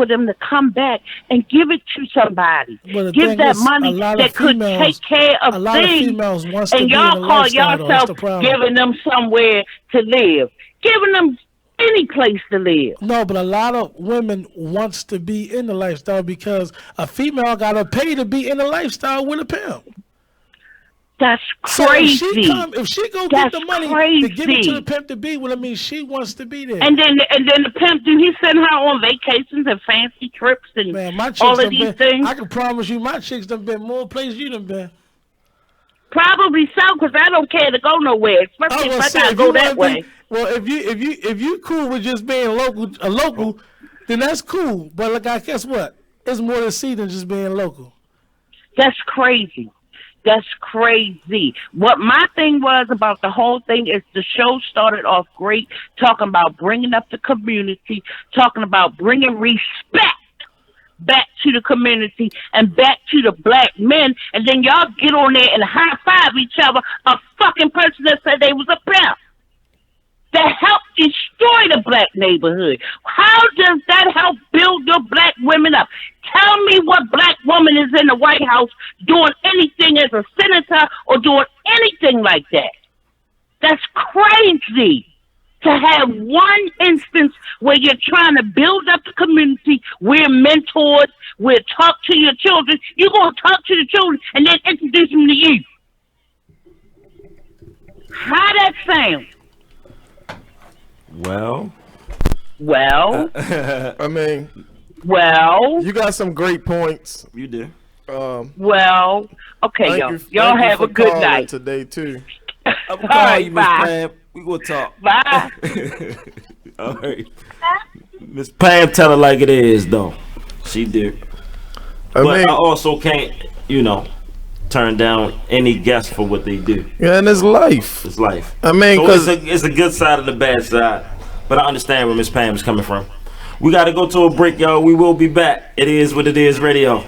them to come back and give it to somebody? Well, the Give thing that is, money a lot that of could females- take care of a lot of things. females wants to and be y'all in the call lifestyle, though. That's yourself the problem. giving them somewhere to live. Giving them any place to live. No, but a lot of women wants to be in the lifestyle because a female got to pay to be in the lifestyle with a pimp. That's So crazy. if she go get That's the money to give it to crazy. the pimp to be with, I mean, she wants to be there. And then the pimp, do he send her on vacations and fancy trips and Man, my chicks all of done these been, things? I can promise you, my chicks done been more places you done been. Probably so, because I don't care to go nowhere, especially if I say, gotta if go you that wanna way. be- well, if you cool with just being local, then that's cool. But like, guess what? It's more to see than just being local. That's crazy. That's crazy. What my thing was about the whole thing is the show started off great, talking about bringing up the community, talking about bringing respect back to the community and back to the black men, and then y'all get on there and high five each other, a fucking person that said they was a pimp. That helped destroy the black neighborhood. How does that help build your black women up? Tell me what black woman is in the White House doing anything as a senator or doing anything like that. That's crazy to have one instance where you're trying to build up the community. We're mentors. We'll talk to your children. You're going to talk to the children and then introduce them to you. How that sound? Well, I mean, you got some great points. You do. Well, okay, y'all have a good night today too. I'm All calling right, you, Miss bye. Pam. We gonna talk. Bye. All right. Miss Pam, tell her like it is, though. She did. But I also can't, turn down any guest for what they do. Yeah, and it's life. It's life. I mean, so 'cause it's a good side and the bad side. But I understand where Miss Pam is coming from. We got to go to a break, y'all. We will be back. It is what it is, radio.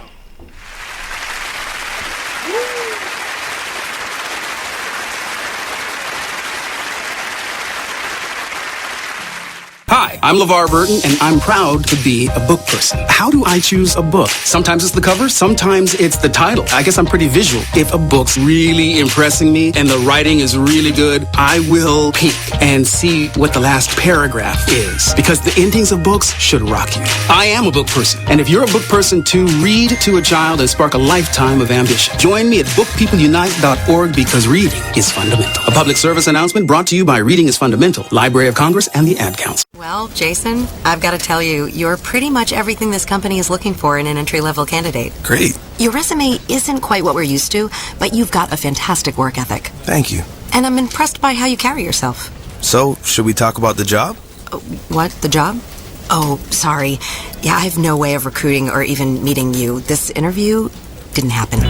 Hi, I'm LeVar Burton, and I'm proud to be a book person. How do I choose a book? Sometimes it's the cover, sometimes it's the title. I guess I'm pretty visual. If a book's really impressing me and the writing is really good, I will peek and see what the last paragraph is. Because the endings of books should rock you. I am a book person, and if you're a book person too, read to a child and spark a lifetime of ambition. Join me at bookpeopleunite.org because reading is fundamental. A public service announcement brought to you by Reading is Fundamental, Library of Congress, and the Ad Council. Well, Jason, I've got to tell you, you're pretty much everything this company is looking for in an entry-level candidate. Great. Your resume isn't quite what we're used to, but you've got a fantastic work ethic. Thank you. And I'm impressed by how you carry yourself. So, should we talk about the job? What? The job? Oh, sorry. Yeah, I have no way of recruiting or even meeting you. This interview didn't happen.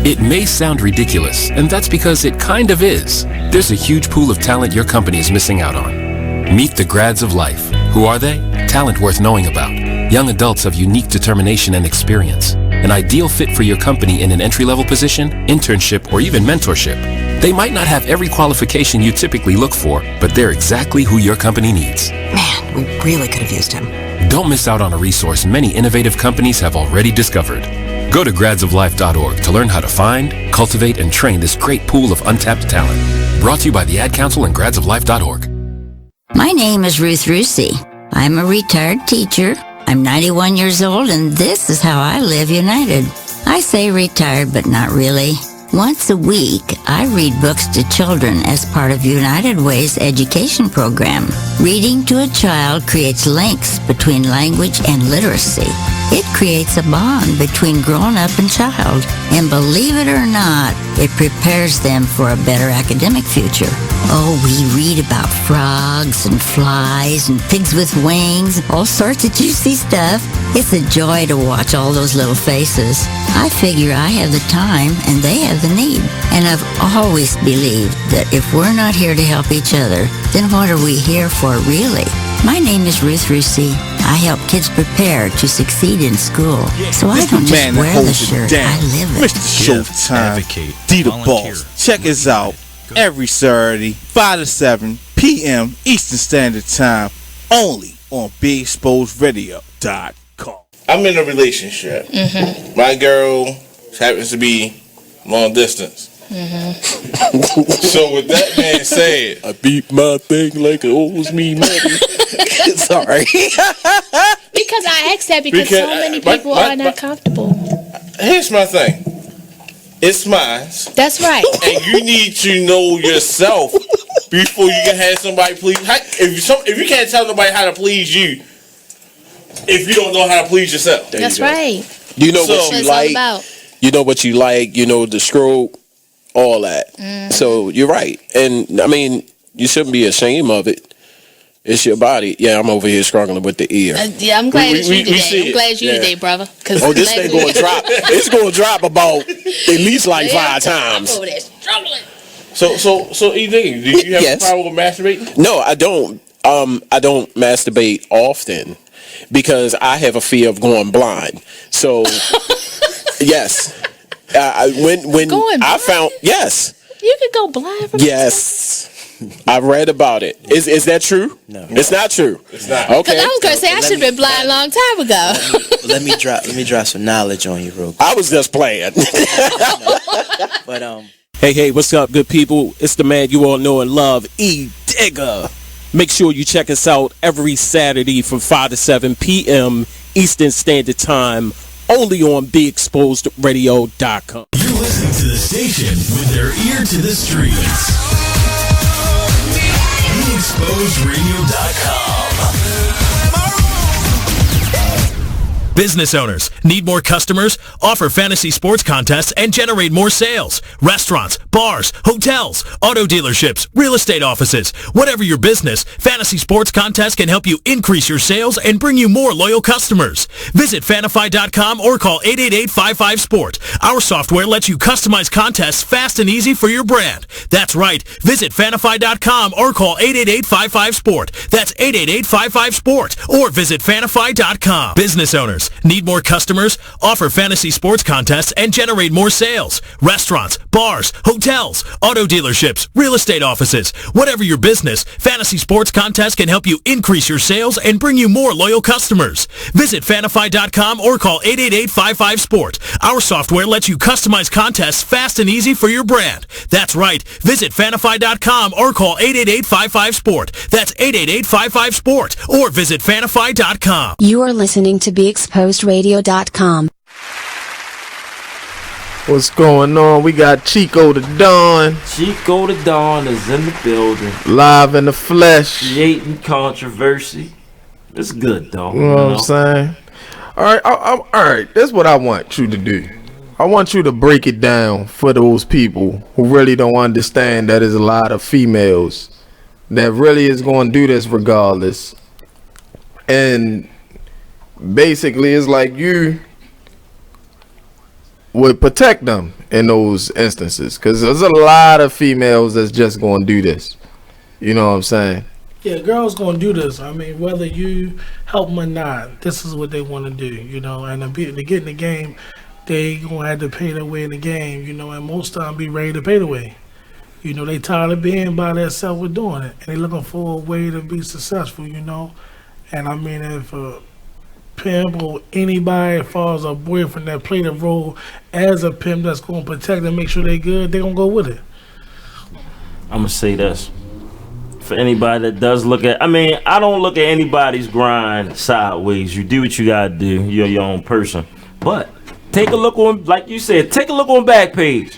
It may sound ridiculous, and that's because it kind of is. There's a huge pool of talent your company is missing out on. Meet the grads of life. Who are they? Talent worth knowing about. Young adults of unique determination and experience. An ideal fit for your company in an entry-level position, internship, or even mentorship. They might not have every qualification you typically look for, but they're exactly who your company needs. Man, we really could have used him. Don't miss out on a resource many innovative companies have already discovered. Go to gradsoflife.org to learn how to find, cultivate, and train this great pool of untapped talent. Brought to you by the Ad Council and gradsoflife.org. My name is Ruth Rusi. I'm a retired teacher. I'm 91 years old, and this is how I live United. I say retired, but not really. Once a week, I read books to children as part of United Way's education program. Reading to a child creates links between language and literacy. It creates a bond between grown-up and child. And believe it or not, it prepares them for a better academic future. Oh, we read about frogs and flies and pigs with wings, all sorts of juicy stuff. It's a joy to watch all those little faces. I figure I have the time and they have the need. And I've always believed that if we're not here to help each other, then what are we here for really? My name is Ruth Rusi. I help kids prepare to succeed in school. So I don't just wear the shirt, I live it. Mr. Showtime, D the Boss. Check us out every Saturday, 5 to 7 p.m. Eastern Standard Time, only on BigExposedRadio.com. I'm in a relationship. Mm-hmm. My girl happens to be long distance. Mm-hmm. So with that being said, I beat my thing like it owes me money. Sorry. Because I asked that because so many people are not comfortable. Here's my thing. It's mine. That's right. And you need to know yourself before you can have somebody please. If you can't tell nobody how to please you, if you don't know how to please yourself. That's right. You know what you like. You know what you like. You know the stroke, all that. Mm-hmm. So you're right. And I mean, you shouldn't be ashamed of it. It's your body. Yeah, I'm over here struggling with the ear. Yeah, I'm glad it's you today. I'm glad you today, brother. Oh, this thing going to drop. It's going to drop about at least like 5 times. I'm over there struggling. So, ED, do you have a problem with masturbating? No, I don't. I don't masturbate often because I have a fear of going blind. So, yes, when I found you could go blind. From I read about it. Is that true? No, it's not true. It's not. Okay. Because I was gonna say I should have been blind a long time ago. Let me drop some knowledge on you real quick. I was just playing. But Hey, what's up, good people? It's the man you all know and love, E Digger. Make sure you check us out every Saturday from 5 to 7 p.m. Eastern Standard Time, only on BigExposedRadio.com. You're listening to the station with their ear to the streets. BigExposedRadio.com. Business owners, need more customers? Offer fantasy sports contests and generate more sales. Restaurants, bars, hotels, auto dealerships, real estate offices. Whatever your business, fantasy sports contests can help you increase your sales and bring you more loyal customers. Visit Fanify.com or call 888-55-SPORT. Our software lets you customize contests fast and easy for your brand. That's right. Visit Fanify.com or call 888-55-SPORT. That's 888-55-SPORT. Or visit Fanify.com. Business owners, business. Need more customers? Offer fantasy sports contests and generate more sales. Restaurants, bars, hotels, auto dealerships, real estate offices. Whatever your business, fantasy sports contests can help you increase your sales and bring you more loyal customers. Visit Fanify.com or call 888-55-SPORT. Our software lets you customize contests fast and easy for your brand. That's right. Visit Fanify.com or call 888-55-SPORT. That's 888-55-SPORT or visit Fanify.com. You are listening to BeExposedRadio.com. What's going on? We got Chico the Don. Chico the Don is in the building. Live in the flesh. Creating controversy. It's good, though. You know what I'm saying? All right, all right. That's what I want you to do. I want you to break it down for those people who really don't understand that there's a lot of females that really is going to do this regardless. And basically, it's like you would protect them in those instances, because there's a lot of females that's just going to do this. You know what I'm saying? Yeah, girls gonna do this. I mean, whether you help them or not, this is what they want to do, you know. And to get in the game, they gonna have to pay their way in the game, you know. And most of them be ready to pay the way. You know, they tired of being by themselves with doing it, and they looking for a way to be successful, you know. And I mean, if a pimp or anybody, as far as a boyfriend that played a role as a pimp that's gonna protect and make sure they good, they gonna go with it. I'm gonna say this. For anybody that does look at, I mean, I don't look at anybody's grind sideways. You do what you gotta do. You're your own person. But take a look on, like you said, take a look on Backpage.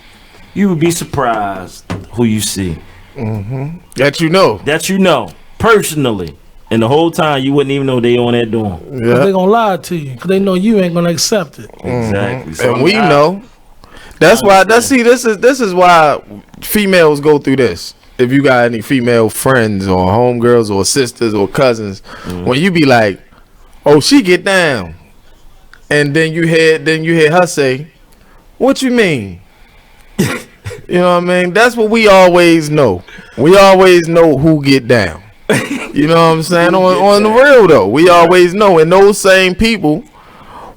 You would be surprised who you see. That you know. That you know personally, and the whole time you wouldn't even know they on that doing. Yeah. They gonna lie to you because they know you ain't gonna accept it. Exactly. So And we know. That's why. This is why females go through this. If you got any female friends or homegirls or sisters or cousins, when you be like, "Oh, she get down," and then you hear her say, "What you mean?" You know what I mean? That's what we always know. We always know who get down. You know what I'm saying? On the real though, we always know, and those same people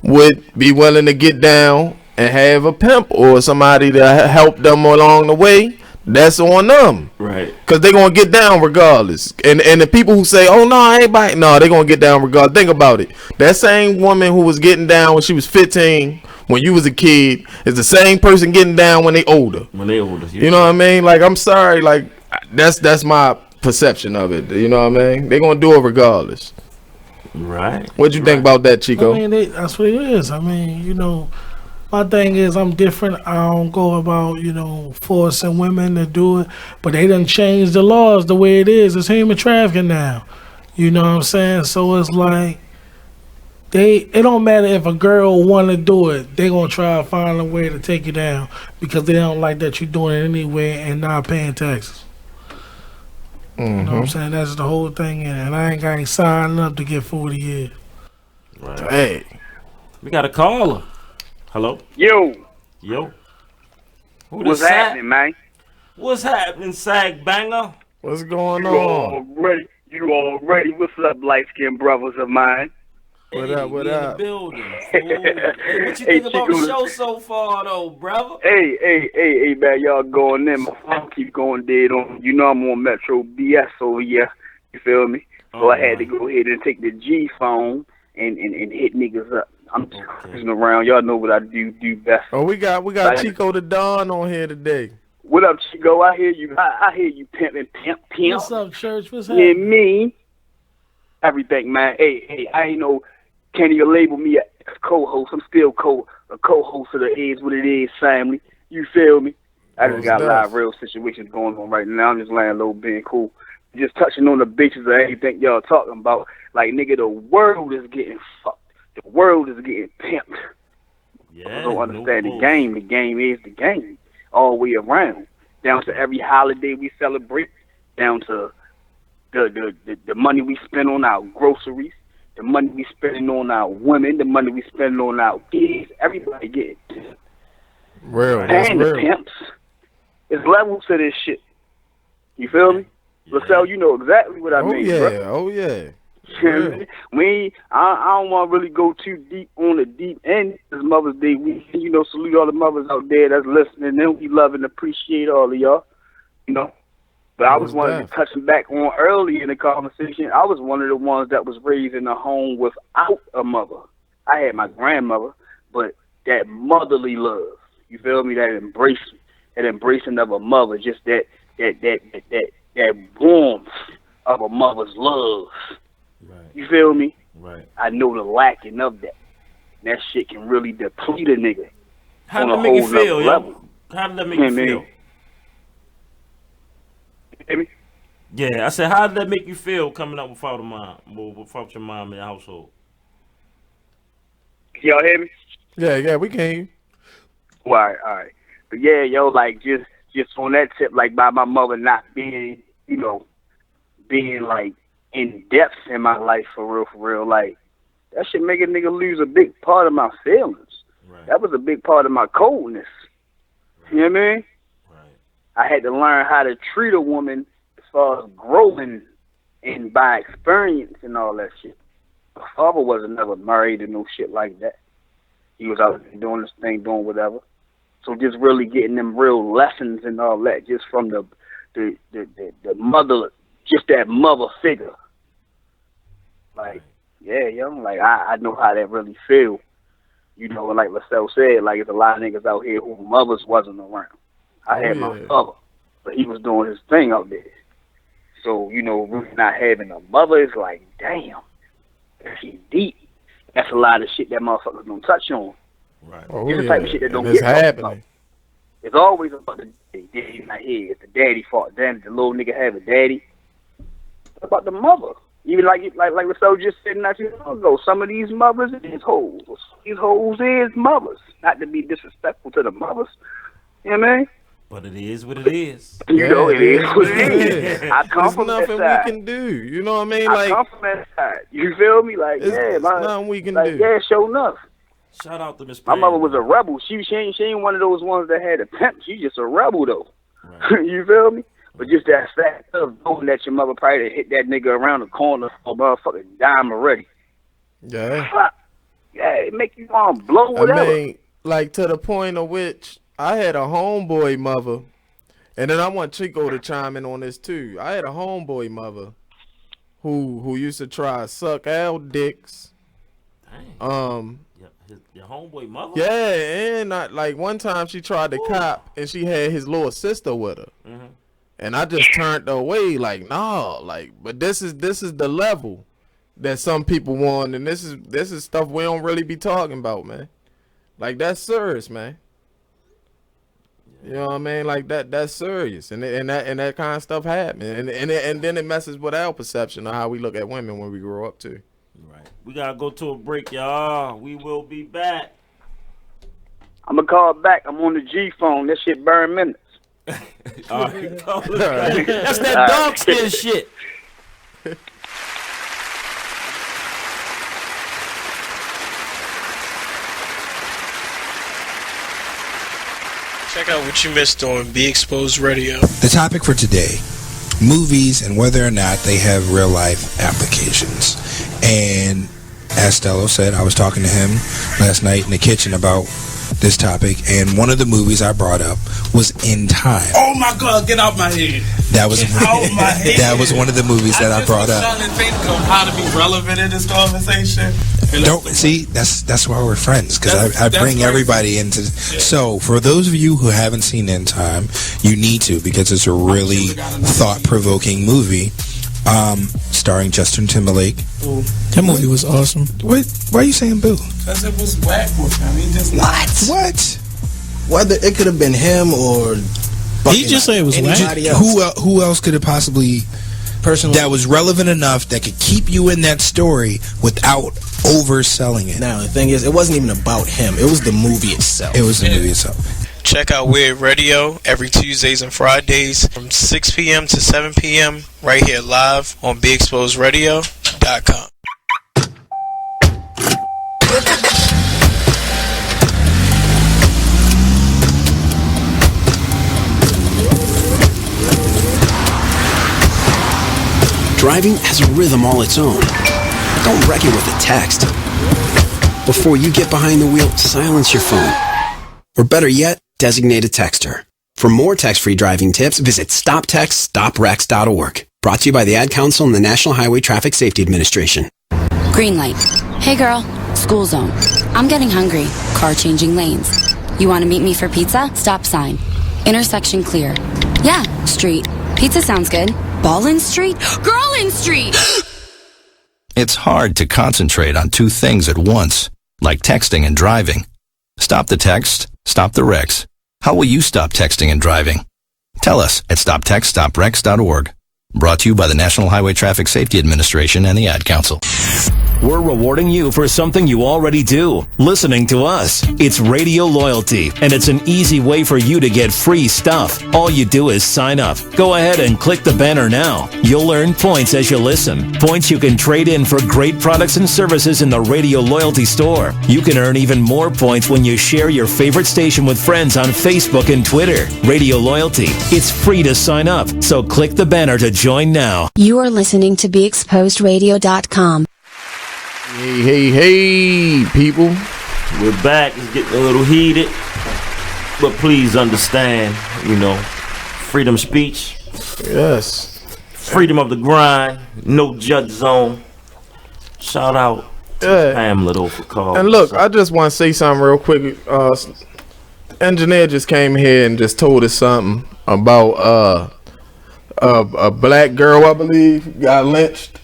would be willing to get down and have a pimp or somebody to help them along the way. That's on them, right? Because they gonna get down regardless. And the people who say, "Oh no, I ain't biting," no, they gonna get down regardless. Think about it. That same woman who was getting down when she was 15, when you was a kid, is the same person getting down when they older. When they older, you know what I mean? Like, I'm sorry, like that's my perception of it. You know what I mean? They gonna do it regardless. Right. What'd you think about that, Chico? I mean, that's what it is. I mean, you know. My thing is, I'm different. I don't go about, you know, forcing women to do it. But they done changed the laws the way it is. It's human trafficking now. You know what I'm saying? So it's like, it don't matter if a girl want to do it. They going to try to find a way to take you down because they don't like that you're doing it anyway and not paying taxes. You know what I'm saying? That's the whole thing. And I ain't signed up to get 40 years. Right. Hey. We got a caller. Hello? Yo. Who What's happening, man? What's happening, Sag Banger? What's going on? You already. What's up, light-skinned brothers of mine? What up? In the building. Hey, what you think about the show so far, though, brother? Hey, man, y'all going in. My phone keep going dead on. You know I'm on Metro BS over here. You feel me? So I had to go ahead and take the G phone and hit niggas up. I'm just cruising around. Y'all know what I do best. Oh, we got Chico the Don on here today. What up, Chico? I hear you. I hear you pimping, pimp. What's up, church? What's happening? And me, everything, man. Hey, I ain't no. Can't even label me a co-host. I'm still a co-host of the Is What It Is family. You feel me? I just got a lot of real situations going on right now. I'm just laying low, being cool. Just touching on the bitches of everything y'all talking about. Like, nigga, the world is getting fucked. The world is getting pimped. Yeah, I don't understand the game. The game is the game. All the way around. Down to every holiday we celebrate. Down to the money we spend on our groceries. The money we spending on our women. The money we spending on our kids. Everybody getting pimped. Real. That's And real. the pimps. It's levels to this shit. You feel me? LaSalle, you know exactly what I mean, yeah, bro. oh yeah. I don't want to really go too deep on the deep end. It's Mother's Day week. Salute all the mothers out there that's listening. And we love and appreciate all of y'all. But I was wanting to touch back on early in the conversation. I was one of the ones that was raised in a home without a mother. I had my grandmother, but that motherly love. You feel me? That embracing of a mother, just that warmth of a mother's love. Right. You feel me? Right. I know the lacking of that. That shit can really deplete a nigga. How did that make you feel, yo? How did that make you feel? Hear me? Yeah, I said, how did that make you feel coming up without your mom in your household? Y'all hear me? Yeah, we can hear you. All right. But yeah, yo, like just on that tip, like by my mother not being, being like in depth in my life for real, like that should make a nigga lose a big part of my feelings. Right. That was a big part of my coldness. Right. You know what I mean? I had to learn how to treat a woman as far as growing and by experience and all that shit. My father wasn't never married or no shit like that. He was out there doing his thing, doing whatever. So just really getting them real lessons and all that, just from the mother, just that mother figure. Like, yeah, like I know how that really feel. And like LaSalle said, like there's a lot of niggas out here who mothers wasn't around. I had my father, but he was doing his thing out there. So, really not having a mother is like, damn, that's deep. That's a lot of shit that motherfuckers don't touch on. Right. It's the type of shit that don't get talked about. It's always about the daddy not here. It's the daddy fault. Damn, the little nigga have a daddy. What about the mother? Even like LaSalle just said not too long ago, some of these mothers is hoes. These hoes is mothers. Not to be disrespectful to the mothers. You know what I mean? But it is what it is. It is what it is. I come from that side. There's nothing we can do. You know what I mean? I come from that side. You feel me? Like, there's nothing we can do. Yeah, sure enough. Shout out to Miss My mother was a rebel. She ain't one of those ones that had a pimp. She just a rebel, though. Right. You feel me? But just that fact of knowing that your mother probably hit that nigga around the corner for motherfucking dime already. Yeah. Yeah, it make you want to blow whatever. I mean, like to the point of which I had a homeboy mother, and then I want Chico to chime in on this too. I had a homeboy mother who used to try to suck our dicks. Dang. Your homeboy mother? Yeah, and like one time she tried to cop, and she had his little sister with her. Mm-hmm. And I just turned away, like, nah, like, but this is the level that some people want, and this is stuff we don't really be talking about, man. Like, that's serious, man. You know what I mean? Like that's serious, and that kind of stuff happens, and then it messes with our perception of how we look at women when we grow up too. Right. We gotta go to a break, y'all. We will be back. I'm gonna call back. I'm on the G phone. That shit burn minutes. All right, call us back. That's that dog skin shit. Check out what you missed on Be Exposed Radio. The topic for today, movies and whether or not they have real life applications. And as Stello said, I was talking to him last night in the kitchen about this topic, and one of the movies I brought up was In Time. Oh my God, get out my head. That was that was one of the movies that I brought up. I'm trying to think of how to be relevant in this conversation. Don't see that's why we're friends, because I bring everybody into. So for those of you who haven't seen In Time, you need to, because it's a really thought-provoking movie. Starring Justin Timberlake. Ooh. That movie was awesome. Why are you saying boo? Because it was whack with him. He just What? Whether it could have been him or he just said it was whack. Who else could it possibly personally that was relevant enough that could keep you in that story without overselling it? Now the thing is, it wasn't even about him. It was the movie itself. It was the movie itself. Check out Weird Radio every Tuesdays and Fridays from 6 p.m. to 7 p.m. right here live on BeExposedRadio.com. Driving has a rhythm all its own. Don't wreck it with a text. Before you get behind the wheel, silence your phone. Or better yet, designate a texter. For more text-free driving tips, visit stoptextstoprex.org. Brought to you by the Ad Council and the National Highway Traffic Safety Administration. Green light. Hey girl, school zone. I'm getting hungry. Car changing lanes. You want to meet me for pizza? Stop sign. Intersection clear. Yeah, street. Pizza sounds good. Ballin Street? Girlin Street! It's hard to concentrate on two things at once, like texting and driving. Stop the text, stop the wrecks. How will you stop texting and driving? Tell us at stoptextstoprex.org. Brought to you by the National Highway Traffic Safety Administration and the Ad Council. We're rewarding you for something you already do, listening to us. It's Radio Loyalty, and it's an easy way for you to get free stuff. All you do is sign up. Go ahead and click the banner now. You'll earn points as you listen. Points you can trade in for great products and services in the Radio Loyalty store. You can earn even more points when you share your favorite station with friends on Facebook and Twitter. Radio Loyalty. It's free to sign up, so click the banner to join now. You are listening to BeExposedRadio.com. Hey, people. We're back. It's getting a little heated. But please understand, freedom of speech. Yes. Freedom of the grind. No judge zone. Shout out to Pamela, though, for calling. And look, I just want to say something real quick. Engineer just came here and just told us something about a black girl, I believe, got lynched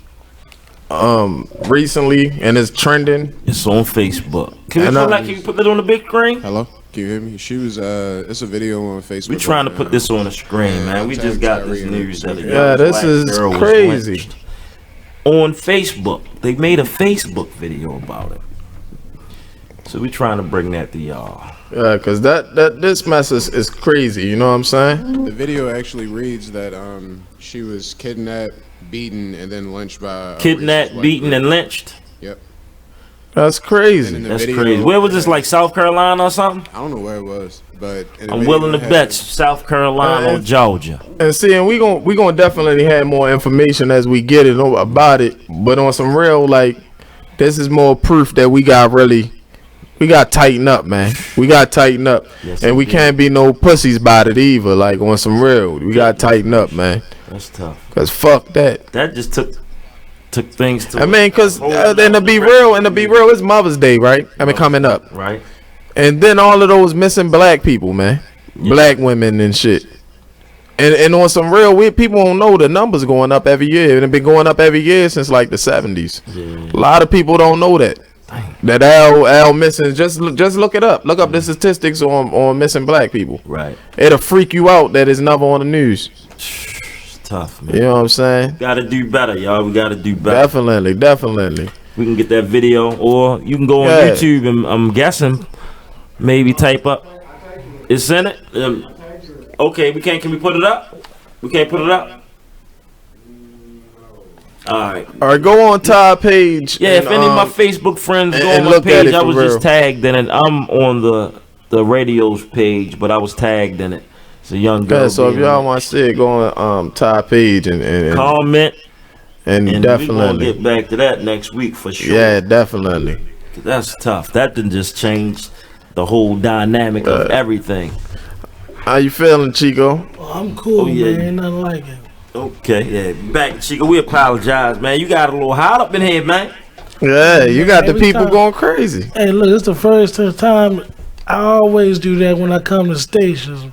recently, and it's trending. It's on Facebook. Can you put that on the big screen? Hello, can you hear me? She was it's a video on Facebook. We're trying to put this on the screen, man. We just got this news that this is crazy. On Facebook, they made a Facebook video about it, so we're trying to bring that to y'all. Yeah, because this mess is crazy. You know what I'm saying? The video actually reads that she was kidnapped, beaten, and then lynched by kidnapped, beaten, and lynched. Yep. That's crazy. That's crazy. Where was this? Like South Carolina or something? I don't know where it was, but I'm willing to bet South Carolina or Georgia. And see, and we gonna definitely have more information as we get it about it. But on some real, this is more proof that we got to tighten up, man. We got to tighten up. Yes, and we can't be no pussies about it either. Like, on some real, we got to tighten up, man. That's tough. Because fuck that. That just took things to... I mean, because, and to be real, it's Mother's Day, right? Coming up. Right. And then all of those missing black people, man. Yeah. Black women and shit. And on some real, people don't know the numbers going up every year. And it's been going up every year since, the 70s. Yeah. A lot of people don't know that. That Al missing, just look it up. Look up the statistics on missing black people. Right. It'll freak you out that it's never on the news. It's tough, man. You know what I'm saying? Gotta do better, y'all. We gotta do better. Definitely. We can get that video, or you can go on YouTube and I'm guessing maybe type up. It's in it. Okay, can we put it up? We can't put it up. All right, go on Todd page. Yeah, if any of my Facebook friends go on my page, I was just tagged in it. I'm on the radio's page, but I was tagged in it. It's a young girl. Yeah, so if y'all want to see it, go on Todd page and comment. And definitely we're gonna get back to that next week for sure. Yeah, definitely. That's tough. That didn't just change the whole dynamic of everything. How you feeling, Chico? I'm cool, man. Ain't nothing like it. Okay, yeah. Back, Chico. We apologize, man. You got a little hot up in here, man. Yeah, you got the people going crazy. Hey, look, it's the first time. I always do that when I come to stations.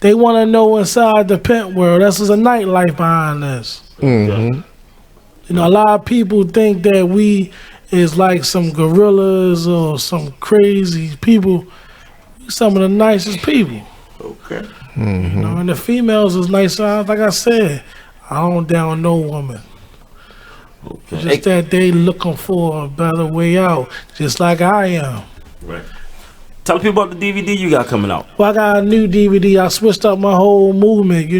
They want to know inside the pimp world. That's just a nightlife behind this. Mm-hmm. A lot of people think that we is like some gorillas or some crazy people. We're some of the nicest people. Okay. Mm-hmm. And the females is nice. Like I said, I don't down no woman. Okay. Just that they looking for a better way out, just like I am. Right. Tell people about the DVD you got coming out. Well, I got a new DVD. I switched up my whole movement.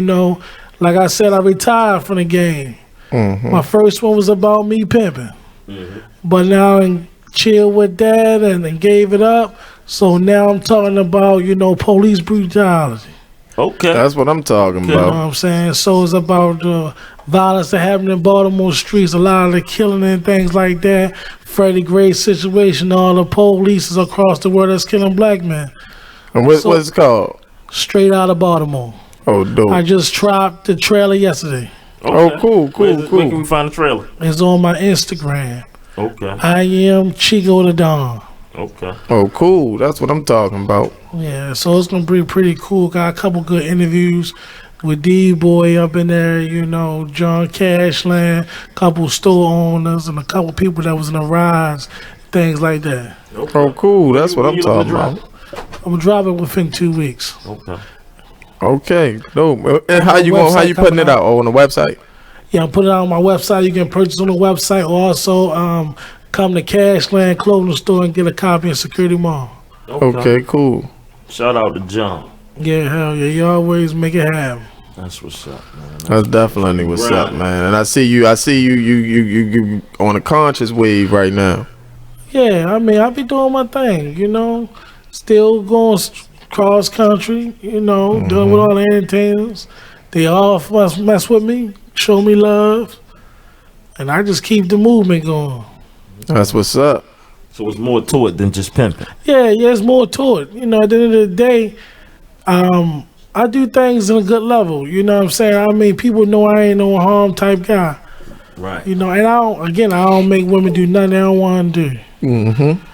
Like I said, I retired from the game. Mm-hmm. My first one was about me pimping, mm-hmm. but now I chill with that and gave it up. So now I'm talking about police brutality. Okay. That's what I'm talking about. You know what I'm saying? So it's about violence that happened in Baltimore streets, a lot of the killing and things like that. Freddie Gray situation, all the police across the world that's killing black men. And what's it called? Straight Out of Baltimore. Oh, dope. I just dropped the trailer yesterday. Okay. Oh, cool. Where can we find the trailer? It's on my Instagram. Okay. I am Chico the Don. Okay. Oh, cool. That's what I'm talking about. Yeah, so it's gonna be pretty cool. Got a couple good interviews with D-Boy up in there, you know, John Cashland, couple store owners, and a couple people that was in the rides, things like that. Okay. Oh, cool. That's what I'm talking about. I'm gonna drop it within 2 weeks. Okay. Okay, dope. And how you putting it out? Oh, on the website? Yeah, I'm putting it out on my website. You can purchase on the website, or also come to Cashland Clothing Store and get a copy in Security Mall. Okay, cool. Shout out to John. Yeah, hell yeah. You always make it happen. That's what's up, man. That's definitely what's up, man. And I see you on a conscious wave right now. Yeah, I mean, I be doing my thing, you know. Still going cross country, you know, dealing with all the entertainers. They all mess with me, show me love, and I just keep the movement going. That's what's up. So it's more to it than just pimping. Yeah, it's more to it. You know, at the end of the day, I do things in a good level. You know what I'm saying? I mean, people know I ain't no harm type guy. Right. You know, and I don't make women do nothing they don't want to do. Mm-hmm.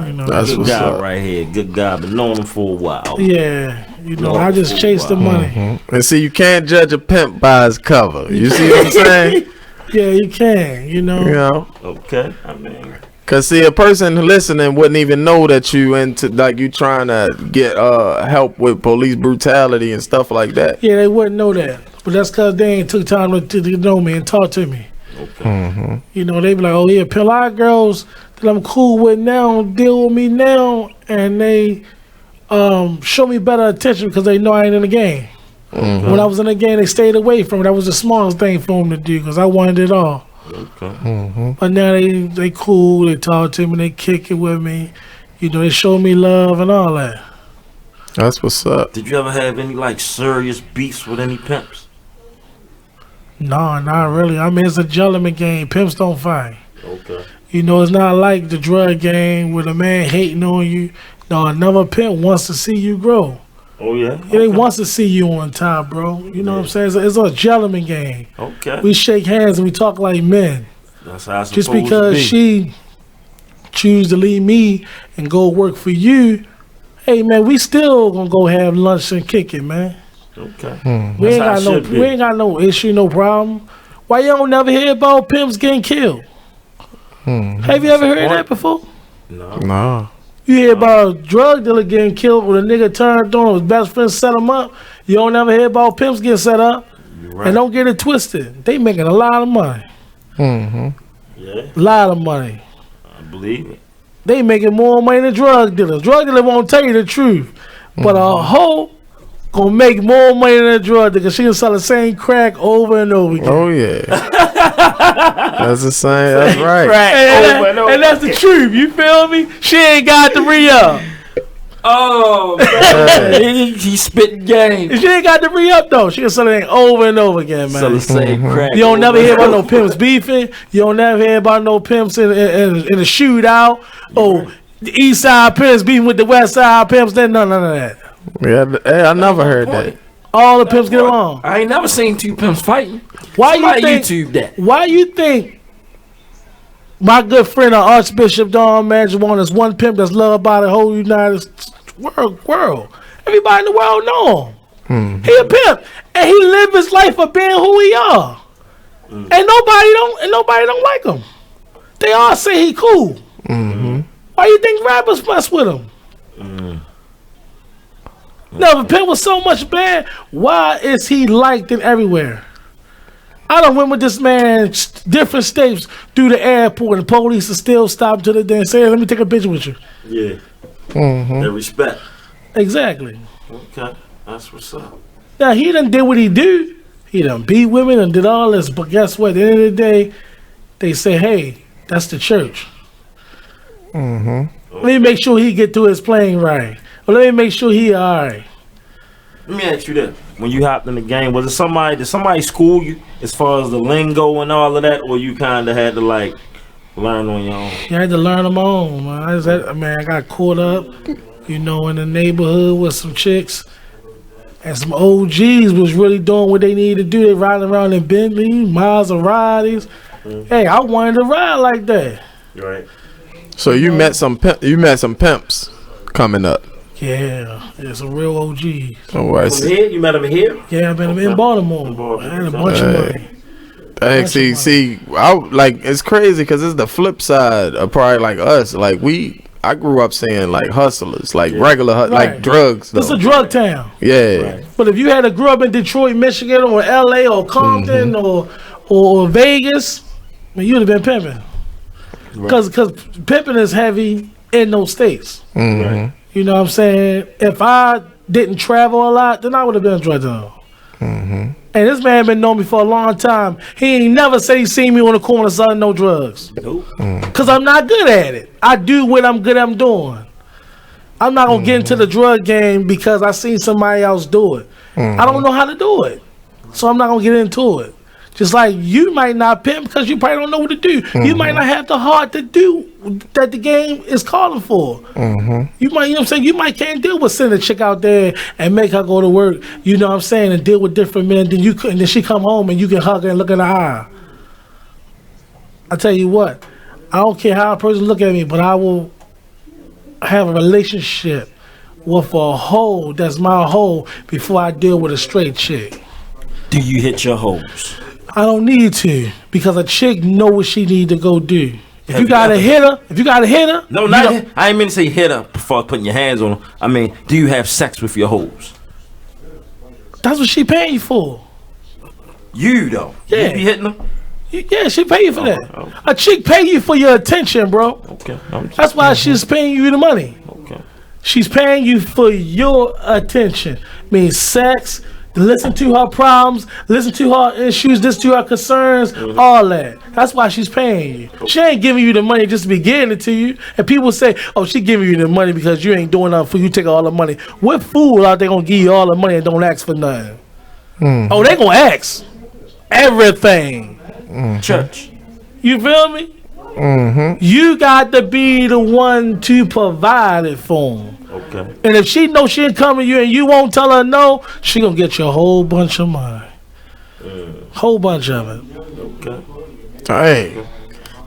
You know, That's good guy right here. Good guy. Been knowing him for a while. Yeah. You know, I just chase the money. Mm-hmm. And see, you can't judge a pimp by his cover. You see what I'm saying? Yeah, you can. You know. You know. Okay. I mean. Cause see, a person listening wouldn't even know that you into like you trying to get help with police brutality and stuff like that. Yeah, they wouldn't know that, but that's cause they ain't took time to know me and talk to me. Okay. Mm-hmm. You know, they be like, "Oh yeah, a lot of girls that I'm cool with now deal with me now, and they show me better attention because they know I ain't in the game." Mm-hmm. When I was in the game, they stayed away from it. That was the smartest thing for them to do because I wanted it all. Okay. Mm-hmm. But now they cool. They talk to me. They kick it with me. You know, they show me love and all that. That's what's up. Did you ever have any like serious beefs with any pimps? No, not really. I mean, it's a gentleman game. Pimps don't fight. Okay. You know, it's not like the drug game where the man hating on you. No, another pimp wants to see you grow. Oh yeah. Yeah, they wants to see you on top, bro. You know what I'm saying? It's a gentleman game. Okay. We shake hands and we talk like men. That's how it's Just supposed because to be. she choose to leave me and go work for you, hey man, we still gonna go have lunch and kick it, man. Okay. We ain't got no issue, no problem. Why you don't never hear about pimps getting killed? Have you ever heard that before? No. You hear about a drug dealer getting killed when a nigga turned on his best friend set him up. You don't never hear about pimps getting set up. Right. And don't get it twisted. They making a lot of money. Mm-hmm. Yeah. A lot of money. I believe it. They making more money than drug dealers. Drug dealer won't tell you the truth. But a hoe gonna make more money than a drug dealer because she can sell the same crack over and over again. Oh yeah. That's the same. That's right. Crack and that's the truth. You feel me? She ain't got the re-up. Oh, man. he spitting game. She ain't got the re-up though. She can sell it over and over again, man. Sell the same crack. You don't never hear about no pimps beefing. You don't never hear about no pimps in a shootout. Oh, the East Side pimps beefing with the West Side pimps. None of that. Yeah, I never heard that. All the pimps get along. I ain't never seen two pimps fighting. Why Somebody you think? YouTube that. Why you think? My good friend, Archbishop Don Marijuana, is one pimp that's loved by the whole United world. Everybody in the world know him. He a pimp, and he live his life for being who he are. And nobody don't like him. They all say he cool. Mm-hmm. Why you think rappers mess with him? No, if pimp was so much bad, why is he liked and everywhere? I done went with this man different states through the airport, and the police are still stopping to the day and say, hey, let me take a picture with you. Yeah. Mm-hmm. They respect. Exactly. Okay. That's what's up. Now, he done did what he do. He done beat women and did all this. But guess what? At the end of the day, they say, hey, that's the church. Mm-hmm. Let me make sure he get to his plane right. Or let me make sure he all right. Let me ask you this: when you hopped in the game, did somebody school you as far as the lingo and all of that, or you kind of had to like learn on your own? You had to learn on my own, man. I got caught up, in the neighborhood with some chicks, and some OGs was really doing what they needed to do. They riding around in Bentley, Maseratis. Hey, I wanted to ride like that. Right. So you met some pimps coming up. Yeah, some real OGs. Oh, I see. Here? You met them here? Yeah, I met them in Baltimore. I had a bunch of money. It's crazy because it's the flip side of probably like us. Like I grew up saying like hustlers, like regular, like drugs. It's a drug town. Yeah. Right. But if you had grew up in Detroit, Michigan, or LA, or Compton, or Vegas, man, you'd have been pimping. Because pimping is heavy in those states. Right. You know what I'm saying? If I didn't travel a lot, then I would have been a drug dealer. And this man been knowing me for a long time. He ain't never said he seen me on the corner selling no drugs. Nope. Because I'm not good at it. I do what I'm good at doing. I'm not going to get into the drug game because I seen somebody else do it. I don't know how to do it. So I'm not going to get into it. Just like you might not pimp because you probably don't know what to do. You might not have the heart to do that the game is calling for. You might, you might can't deal with sending a chick out there and make her go to work, and deal with different men. Then then she come home and you can hug her and look in her eye. I tell you what, I don't care how a person look at me, but I will have a relationship with a hoe that's my hoe before I deal with a straight chick. Do you hit your hoes? I don't need to because a chick know what she need to go do. If you got a hitter, no, not I ain't mean to say hitter before putting your hands on them. I mean, do you have sex with your hoes? That's what she paying you for. You though, yeah, you be hitting them. Yeah, she pay you for that. A chick pay you for your attention, bro. Okay, that's why she's paying you the money. Okay, she's paying you for your attention. Means sex. Listen to her problems, listen to her issues, listen to her concerns, all that. That's why she's paying you. She ain't giving you the money just to be giving it to you. And people say, oh, she giving you the money because you ain't doing nothing for you, take all the money. What fool out there gonna give you all the money and don't ask for nothing? Oh, they gonna ask everything. Church. You feel me? You got to be the one to provide it for them. Okay. And if she knows she ain't coming to you and you won't tell her no, she gonna get you a whole bunch of money. Whole bunch of it. Okay. Hey,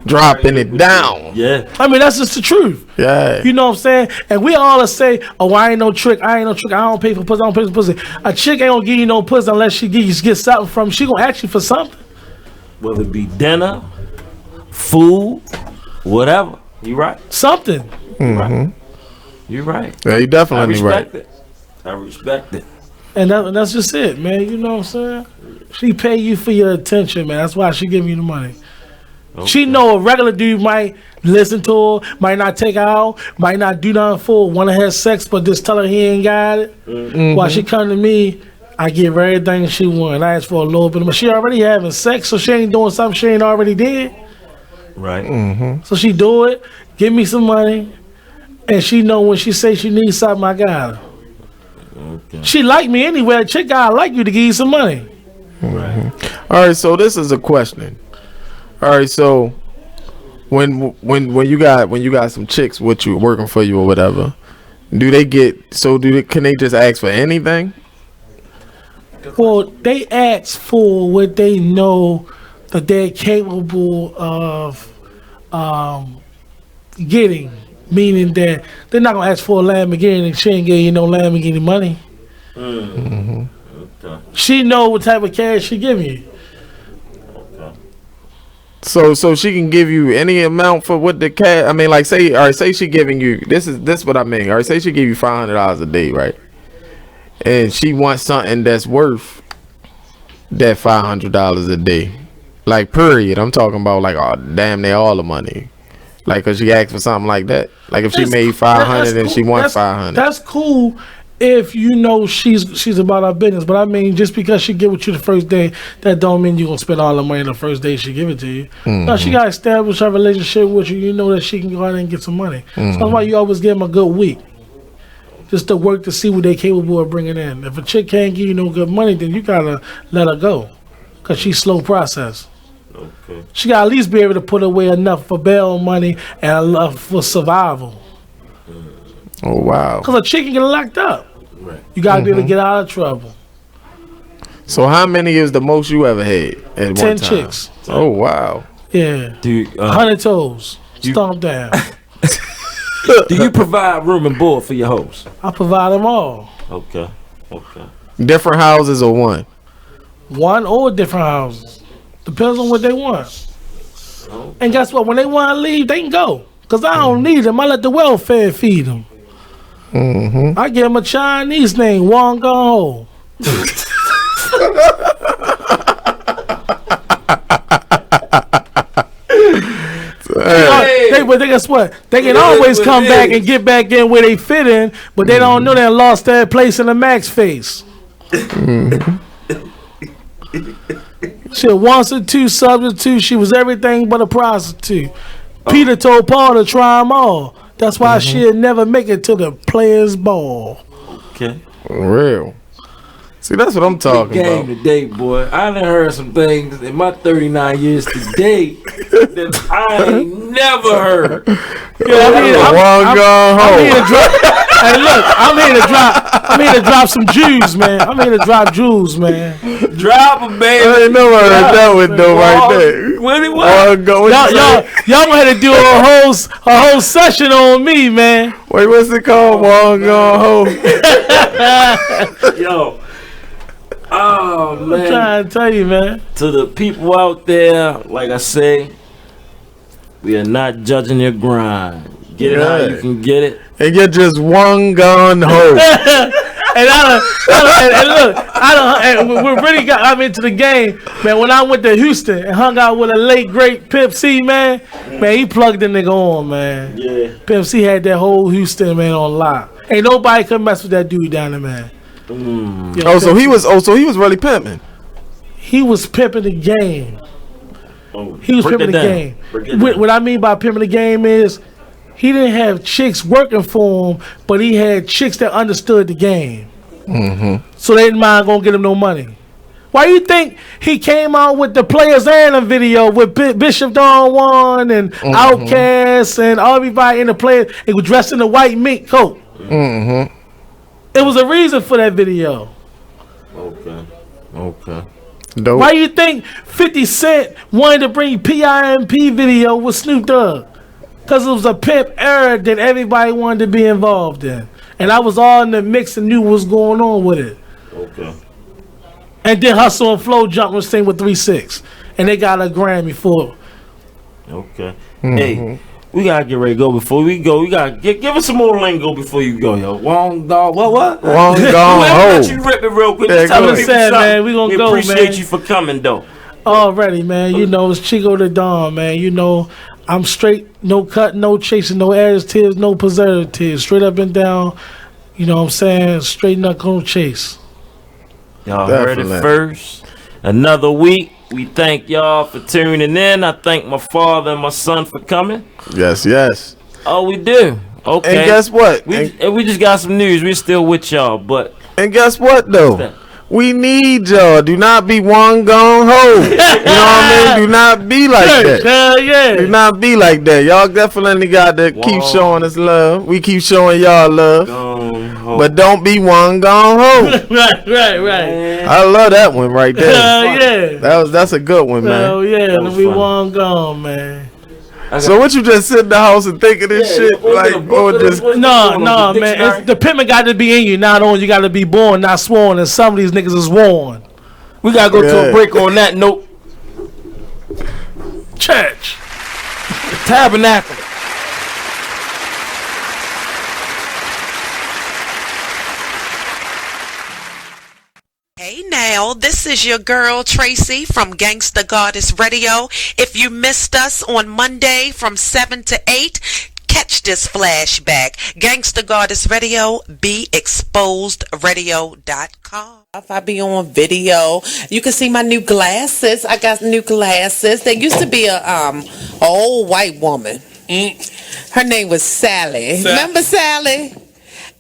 dropping it down. Yeah. I mean, that's just the truth. Yeah. You know what I'm saying? And we all say, oh, I ain't no trick. I don't pay for pussy. I don't pay for pussy. A chick ain't gonna give you no pussy unless she get something from you. She gonna ask you for something. Whether it be dinner, food, whatever. You right. Something. You're right. Yeah, you definitely right. I respect it. And that's just it, man. You know what I'm saying? She pay you for your attention, man. That's why she give you the money. Okay. She know a regular dude might listen to her, might not take her out, might not do nothing for her, want to have sex, but just tell her he ain't got it. While she come to me, I give her everything she want. I ask for a little bit of money. She already having sex, so she ain't doing something she ain't already did. Right. So she do it, give me some money. And she know when she say she needs something, I got her. Okay. She like me anyway. A chick gotta like you to give you some money. Right. All right. So this is a question. All right. So when you got some chicks with you working for you or whatever, can they just ask for anything? Well, they ask for what they know that they're capable of getting. Meaning that they're not gonna ask for a Lamborghini and she ain't giving you no Lamborghini money. Okay. She know what type of cash she giving you. Okay. So she can give you any amount for what the cash. I mean, like say she giving you this what I mean. All right, say she give you $500 a day, right? And she wants something that's worth that $500 a day, like period. I'm talking about like damn near all the money. Like, cause she asked for something like that. Like, if she made 500 and she wants 500. That's cool if you know she's about her business. But I mean, just because she get with you the first day, that don't mean you gonna spend all the money the first day she give it to you. No, she gotta establish her relationship with you. You know that she can go out and get some money. So that's why you always give them a good week. just to work to see what they capable of bringing in. If a chick can't give you no good money, then you gotta let her go, cause she's slow process. Okay. She gotta at least be able to put away enough for bail money and enough for survival. Oh wow! Cause a chick can get locked up. Right. You gotta be able to get out of trouble. So how many is the most you ever had at 10 one time? chicks. Oh wow! Yeah. 100 toes. Stomp down. Do you provide room and board for your hosts? I provide them all. Okay. Different houses or one? One or different houses. Depends on what they want. And guess what? When they want to leave, they can go. Because I don't need them. I let the welfare feed them. Mm-hmm. I give them a Chinese name, Wong Gong Ho. But guess what? They can always come back and get back in where they fit in, but they don't know they lost their place in the max face. She had once or two substitute. She was everything but a prostitute. Peter told Paul to try them all. That's why she'd never make it to the players' ball. Okay. Real. See, that's what I'm talking game about. today, boy. I done heard some things in my 39 years today that I ain't never heard. I'm here to drop. Hey, look, I'm here to drop some Jews, man. I'm here to drop jewels, man. Drop them, baby. I ain't know heard that one though, right there. What it was? Y'all gonna have to do a whole session on me, man. Wait, what's it called? Wong Gong Ho. Yo. Oh, man. I'm trying to tell you, man. To the people out there, like I say, we are not judging your grind. Get it how you can get it. And you're just Wong Gong Ho. We really got into the game, man. When I went to Houston and hung out with a late great Pimp C, man, he plugged the nigga on, man. Yeah. Pimp C had that whole Houston man on lock. Ain't nobody could mess with that dude down there, man. So he was really pimping. He was pimping the game. He was break pimping the that down. game. Break it down. What I mean by pimping the game is he didn't have chicks working for him, but he had chicks that understood the game. Mm-hmm. So they didn't mind gonna get him no money. Why you think he came out with the Players Anthem video with Bishop Don Juan and Outkast and everybody in the Players? He was dressed in a white mink coat. Mm-hmm. It was a reason for that video. Okay. Dope. Why you think 50 Cent wanted to bring PIMP video with Snoop Dogg? Because it was a pimp era that everybody wanted to be involved in. And I was all in the mix and knew what was going on with it. Okay. And then Hustle and Flow jumped and sing with 3-6. And they got a Grammy for it. Okay. Hey, we gotta get ready to go before we go. We gotta give us some more lingo before you go, yo. Wong Dog, what? Wong Gong Ho. Let you rip it real quick. Yeah, Tell go the ahead. people something. Man, we gonna go, appreciate man. you for coming, though. Already, man. You know, it's Chico the Don, man. You know, I'm straight, no cut, no chasing, no additives, no preservatives. Straight up and down, you know what I'm saying? Straight knuckle chase. Y'all heard it first. Another week. We thank y'all for tuning in. I thank my father and my son for coming. Yes. Oh, we do. Okay. And guess what? We just got some news. We still with y'all, but and guess what though? We need y'all. Do not be Wong Gong Ho. You know what I mean? Do not be like that. Hell yeah. Do not be like that. Y'all definitely got to keep showing us love. We keep showing y'all love. But don't be Wong Gong Ho. Right. I love that one right there. Hell yeah. That's a good one, man. Hell yeah. Let me Wong Gong, man. So what you just sit in the house and think of this shit? Like, or just No, man. The pimping got to be in you. Not only you got to be born, not sworn. And some of these niggas is worn. We got to go to a break on that note. Church. Tabernacle. Hey now, this is your girl Tracy from Gangsta Goddess Radio. If you missed us on Monday from 7 to 8, catch this flashback. Gangsta Goddess Radio, BeExposedRadio.com. If I be on video, you can see my new glasses. I got new glasses. There used to be a old white woman. Her name was Sally. Remember Sally?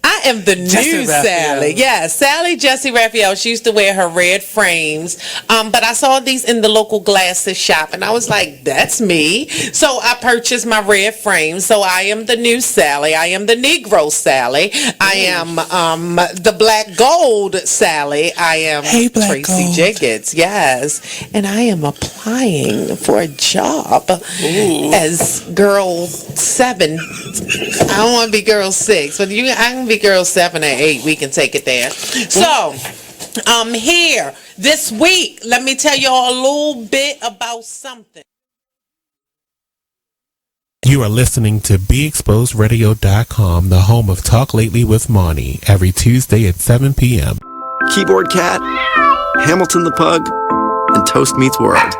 I I am the new Sally. Yeah, Sally Jessie Raphael. She used to wear her red frames. But I saw these in the local glasses shop, and I was like, that's me. So I purchased my red frames. So I am the new Sally. I am the Negro Sally. I am the black gold Sally. I am Tracy Jiggets. Yes. And I am applying for a job as girl 7. I don't want to be girl 6, but I can be girl 7 or 8. We can take it there. So, here this week, let me tell y'all a little bit about something. You are listening to BeExposedRadio.com, the home of Talk Lately with Monty, every Tuesday at 7 p.m. Keyboard Cat, Hamilton the Pug, and Toast Meets World.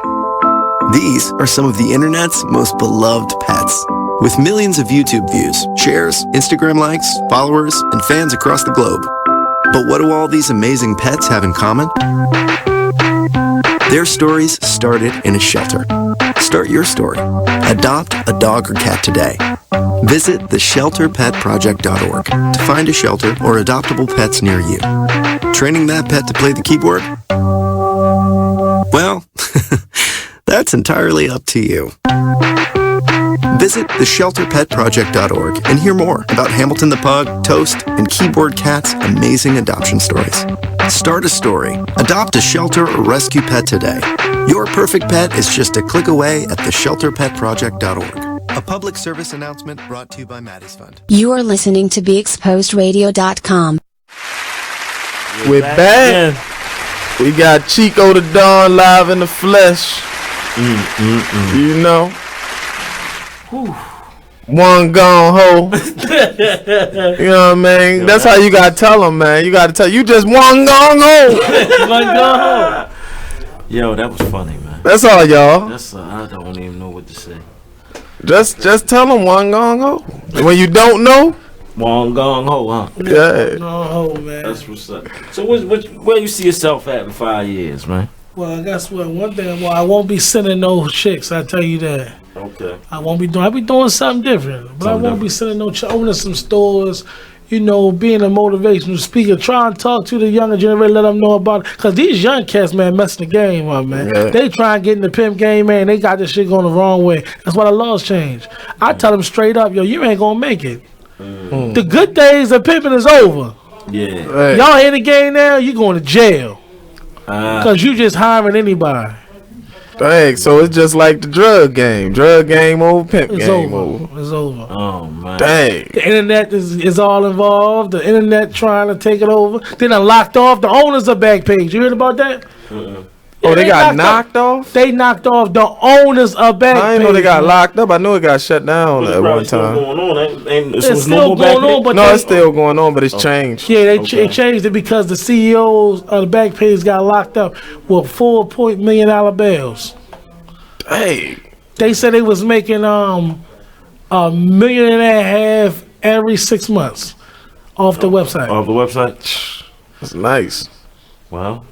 These are some of the internet's most beloved pets. With millions of YouTube views, shares, Instagram likes, followers, and fans across the globe. But what do all these amazing pets have in common? Their stories started in a shelter. Start your story. Adopt a dog or cat today. Visit theshelterpetproject.org to find a shelter or adoptable pets near you. Training that pet to play the keyboard? Well, that's entirely up to you. Visit theshelterpetproject.org and hear more about Hamilton the Pug, Toast, and Keyboard Cat's amazing adoption stories. Start a story, adopt a shelter or rescue pet today. Your perfect pet is just a click away at theshelterpetproject.org. A public service announcement brought to you by Maddie's Fund. You are listening to BeExposedRadio.com. We're back. We got Chico the Don live in the flesh. You know. One gone hoe. You know what I mean? That's how you gotta tell them, man. You gotta tell you just one gone hoe. One gone hoe. Yo, that was funny, man. That's all, y'all. That's I don't even know what to say. Just tell them one gone hoe. When you don't know, one gone hoe, huh? Yeah. No, man. That's what's up. So where you see yourself at in 5 years, man? Well, I guess one thing. Well, I won't be sending no chicks. I tell you that. Okay. I'll be doing something different, but I won't be sending no owning some stores. You know, being a motivational speaker, try and talk to the younger generation, let them know about it. Because these young cats, man, messing the game up, man. Yeah. They try and get in the pimp game, man. They got this shit going the wrong way. That's why the laws change. I tell them straight up, yo, you ain't going to make it. The good days of pimping is over. Yeah. Right. Y'all in the game now, you going to jail. Because you just hiring anybody. Dang, so it's just like the drug game. Drug game over, pimp game over. It's over. Oh, man. Dang. The internet is all involved. The internet trying to take it over. They done locked off the owners of Backpage. You heard about that? Oh, they got knocked off? They knocked off the owners of Backpage. I didn't know they got locked up. I knew it got shut down at one time. It's still going on, but it's still going on, but it's changed. Yeah, they changed it because the CEOs of the Backpage got locked up with $4 million bills. Hey, they said they was making $1.5 million every 6 months off the website. Off the website. That's nice. Wow.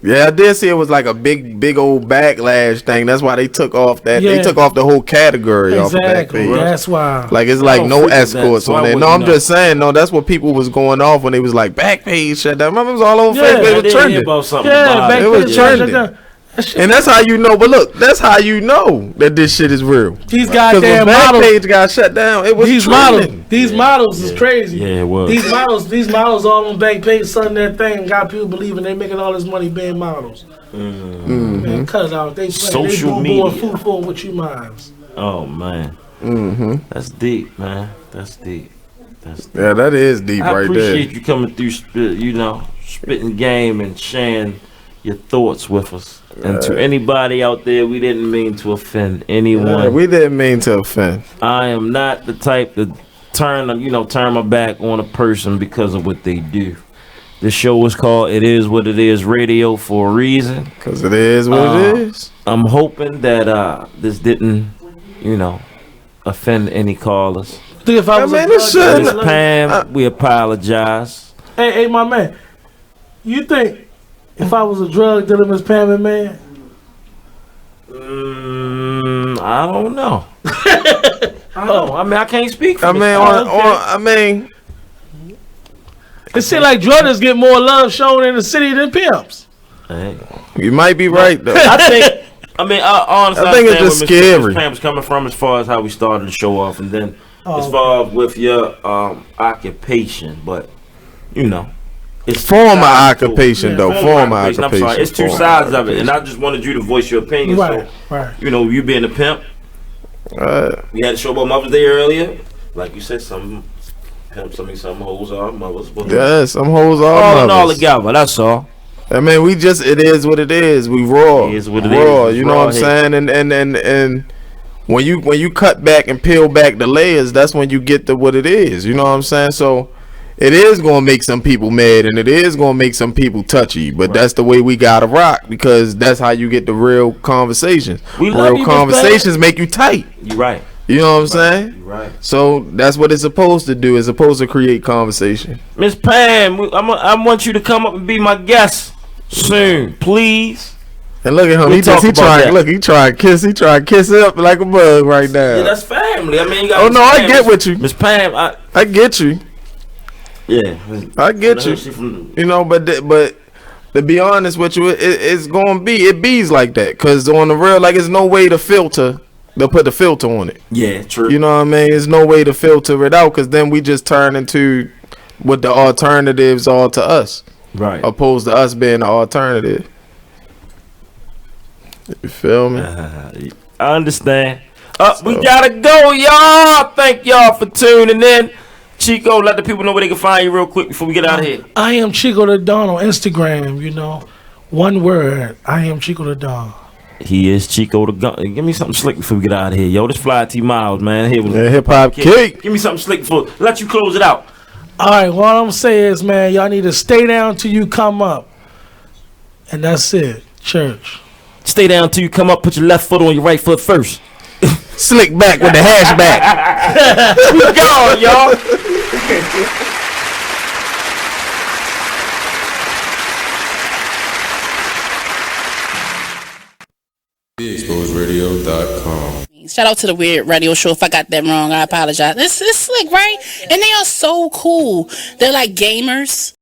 Yeah, I did see it was like a big old backlash thing. That's why they took off that. Yeah. They took off the whole category off the Backpage. That's why. Like it's like no escorts on there. No, I'm just saying. No, that's what people was going off when they was like Backpage shut down. Remember, it was all over Facebook. It was trending. It was trending. And that's how you know. But look, that's how you know that this shit is real. These goddamn models. Backpage got shut down. It was These models is crazy. Yeah, it was. These models all on Backpage selling their thing. Got people believing they making all this money being models. Man, cut it out. They social media. Food for what you minds. Oh man. That's deep, man. That's deep. Yeah, that is deep right there. I appreciate you coming through, spitting game and sharing your thoughts with us. And to anybody out there, we didn't mean to offend anyone. Yeah, we didn't mean to offend. I am not the type to turn my back on a person because of what they do. This show is called It Is What It Is Radio for a reason. Because it is what it is. I'm hoping that this didn't, offend any callers. If I was Miss Pam, we apologize. Hey, my man. You think if I was a drug dealer, Miss Pam and man? I don't know. I can't speak for I mean, It seems like Jordans get more love shown in the city than pimps. Hey. You might be right though. I think. I mean, honestly, I think it's just scary. Where Mr. Pam was coming from as far as how we started the show off, and then as far as with your occupation, but you know, it's former occupation though. Former occupation. I'm sorry, it's two sides of it, and I just wanted you to voice your opinion. Right, so, right. You know, you being a pimp. We had a show about Mother's Day earlier, like you said, some pimps. I mean, some hoes are mothers. But yeah, some hoes are all mothers. in all together. That's all. I mean, it is what it is. We raw. It is what it raw, is. You know what I'm saying? And when you cut back and peel back the layers, that's when you get to what it is. You know what I'm saying? So it is gonna make some people mad, and it is gonna make some people touchy. But that's the way we gotta rock, because that's how you get the real conversations. Real conversations make you tight. You're right. You know what I'm saying? You're right. So that's what it's supposed to do. It's supposed to create conversation. Miss Pam, I want you to come up and be my guest soon, please. And look at him. He trying to kiss up like a bug right now. Yeah, that's family. I mean, you got I get with you, Miss Pam. I get you. Yeah, I get you. You know, but to be honest with you, it's gonna be like that. Cause on the real, like, it's no way to filter. They'll put the filter on it. Yeah, true. You know what I mean? There's no way to filter it out, cause then we just turn into what the alternatives are to us. Right. Opposed to us being the alternative. You feel me? I understand. We gotta go, y'all. Thank y'all for tuning in. Chico, let the people know where they can find you real quick before we get out of here. I am Chico the Don on Instagram, you know. One word. I am Chico the Don. He is Chico the Gun. Give me something slick before we get out of here. Yo, this Fly T Miles, man. Here was Hip Hop Cake. Give me something slick before. Let you close it out. All right, what I'm saying is, man, y'all need to stay down till you come up. And that's it. Church. Stay down till you come up. Put your left foot on your right foot first. Slick back with the hashback. We gone, y'all. BeExposedRadio.com. Shout out to the Weird Radio Show. If I got that wrong, I apologize. It's slick, right? And they are so cool. They're like gamers.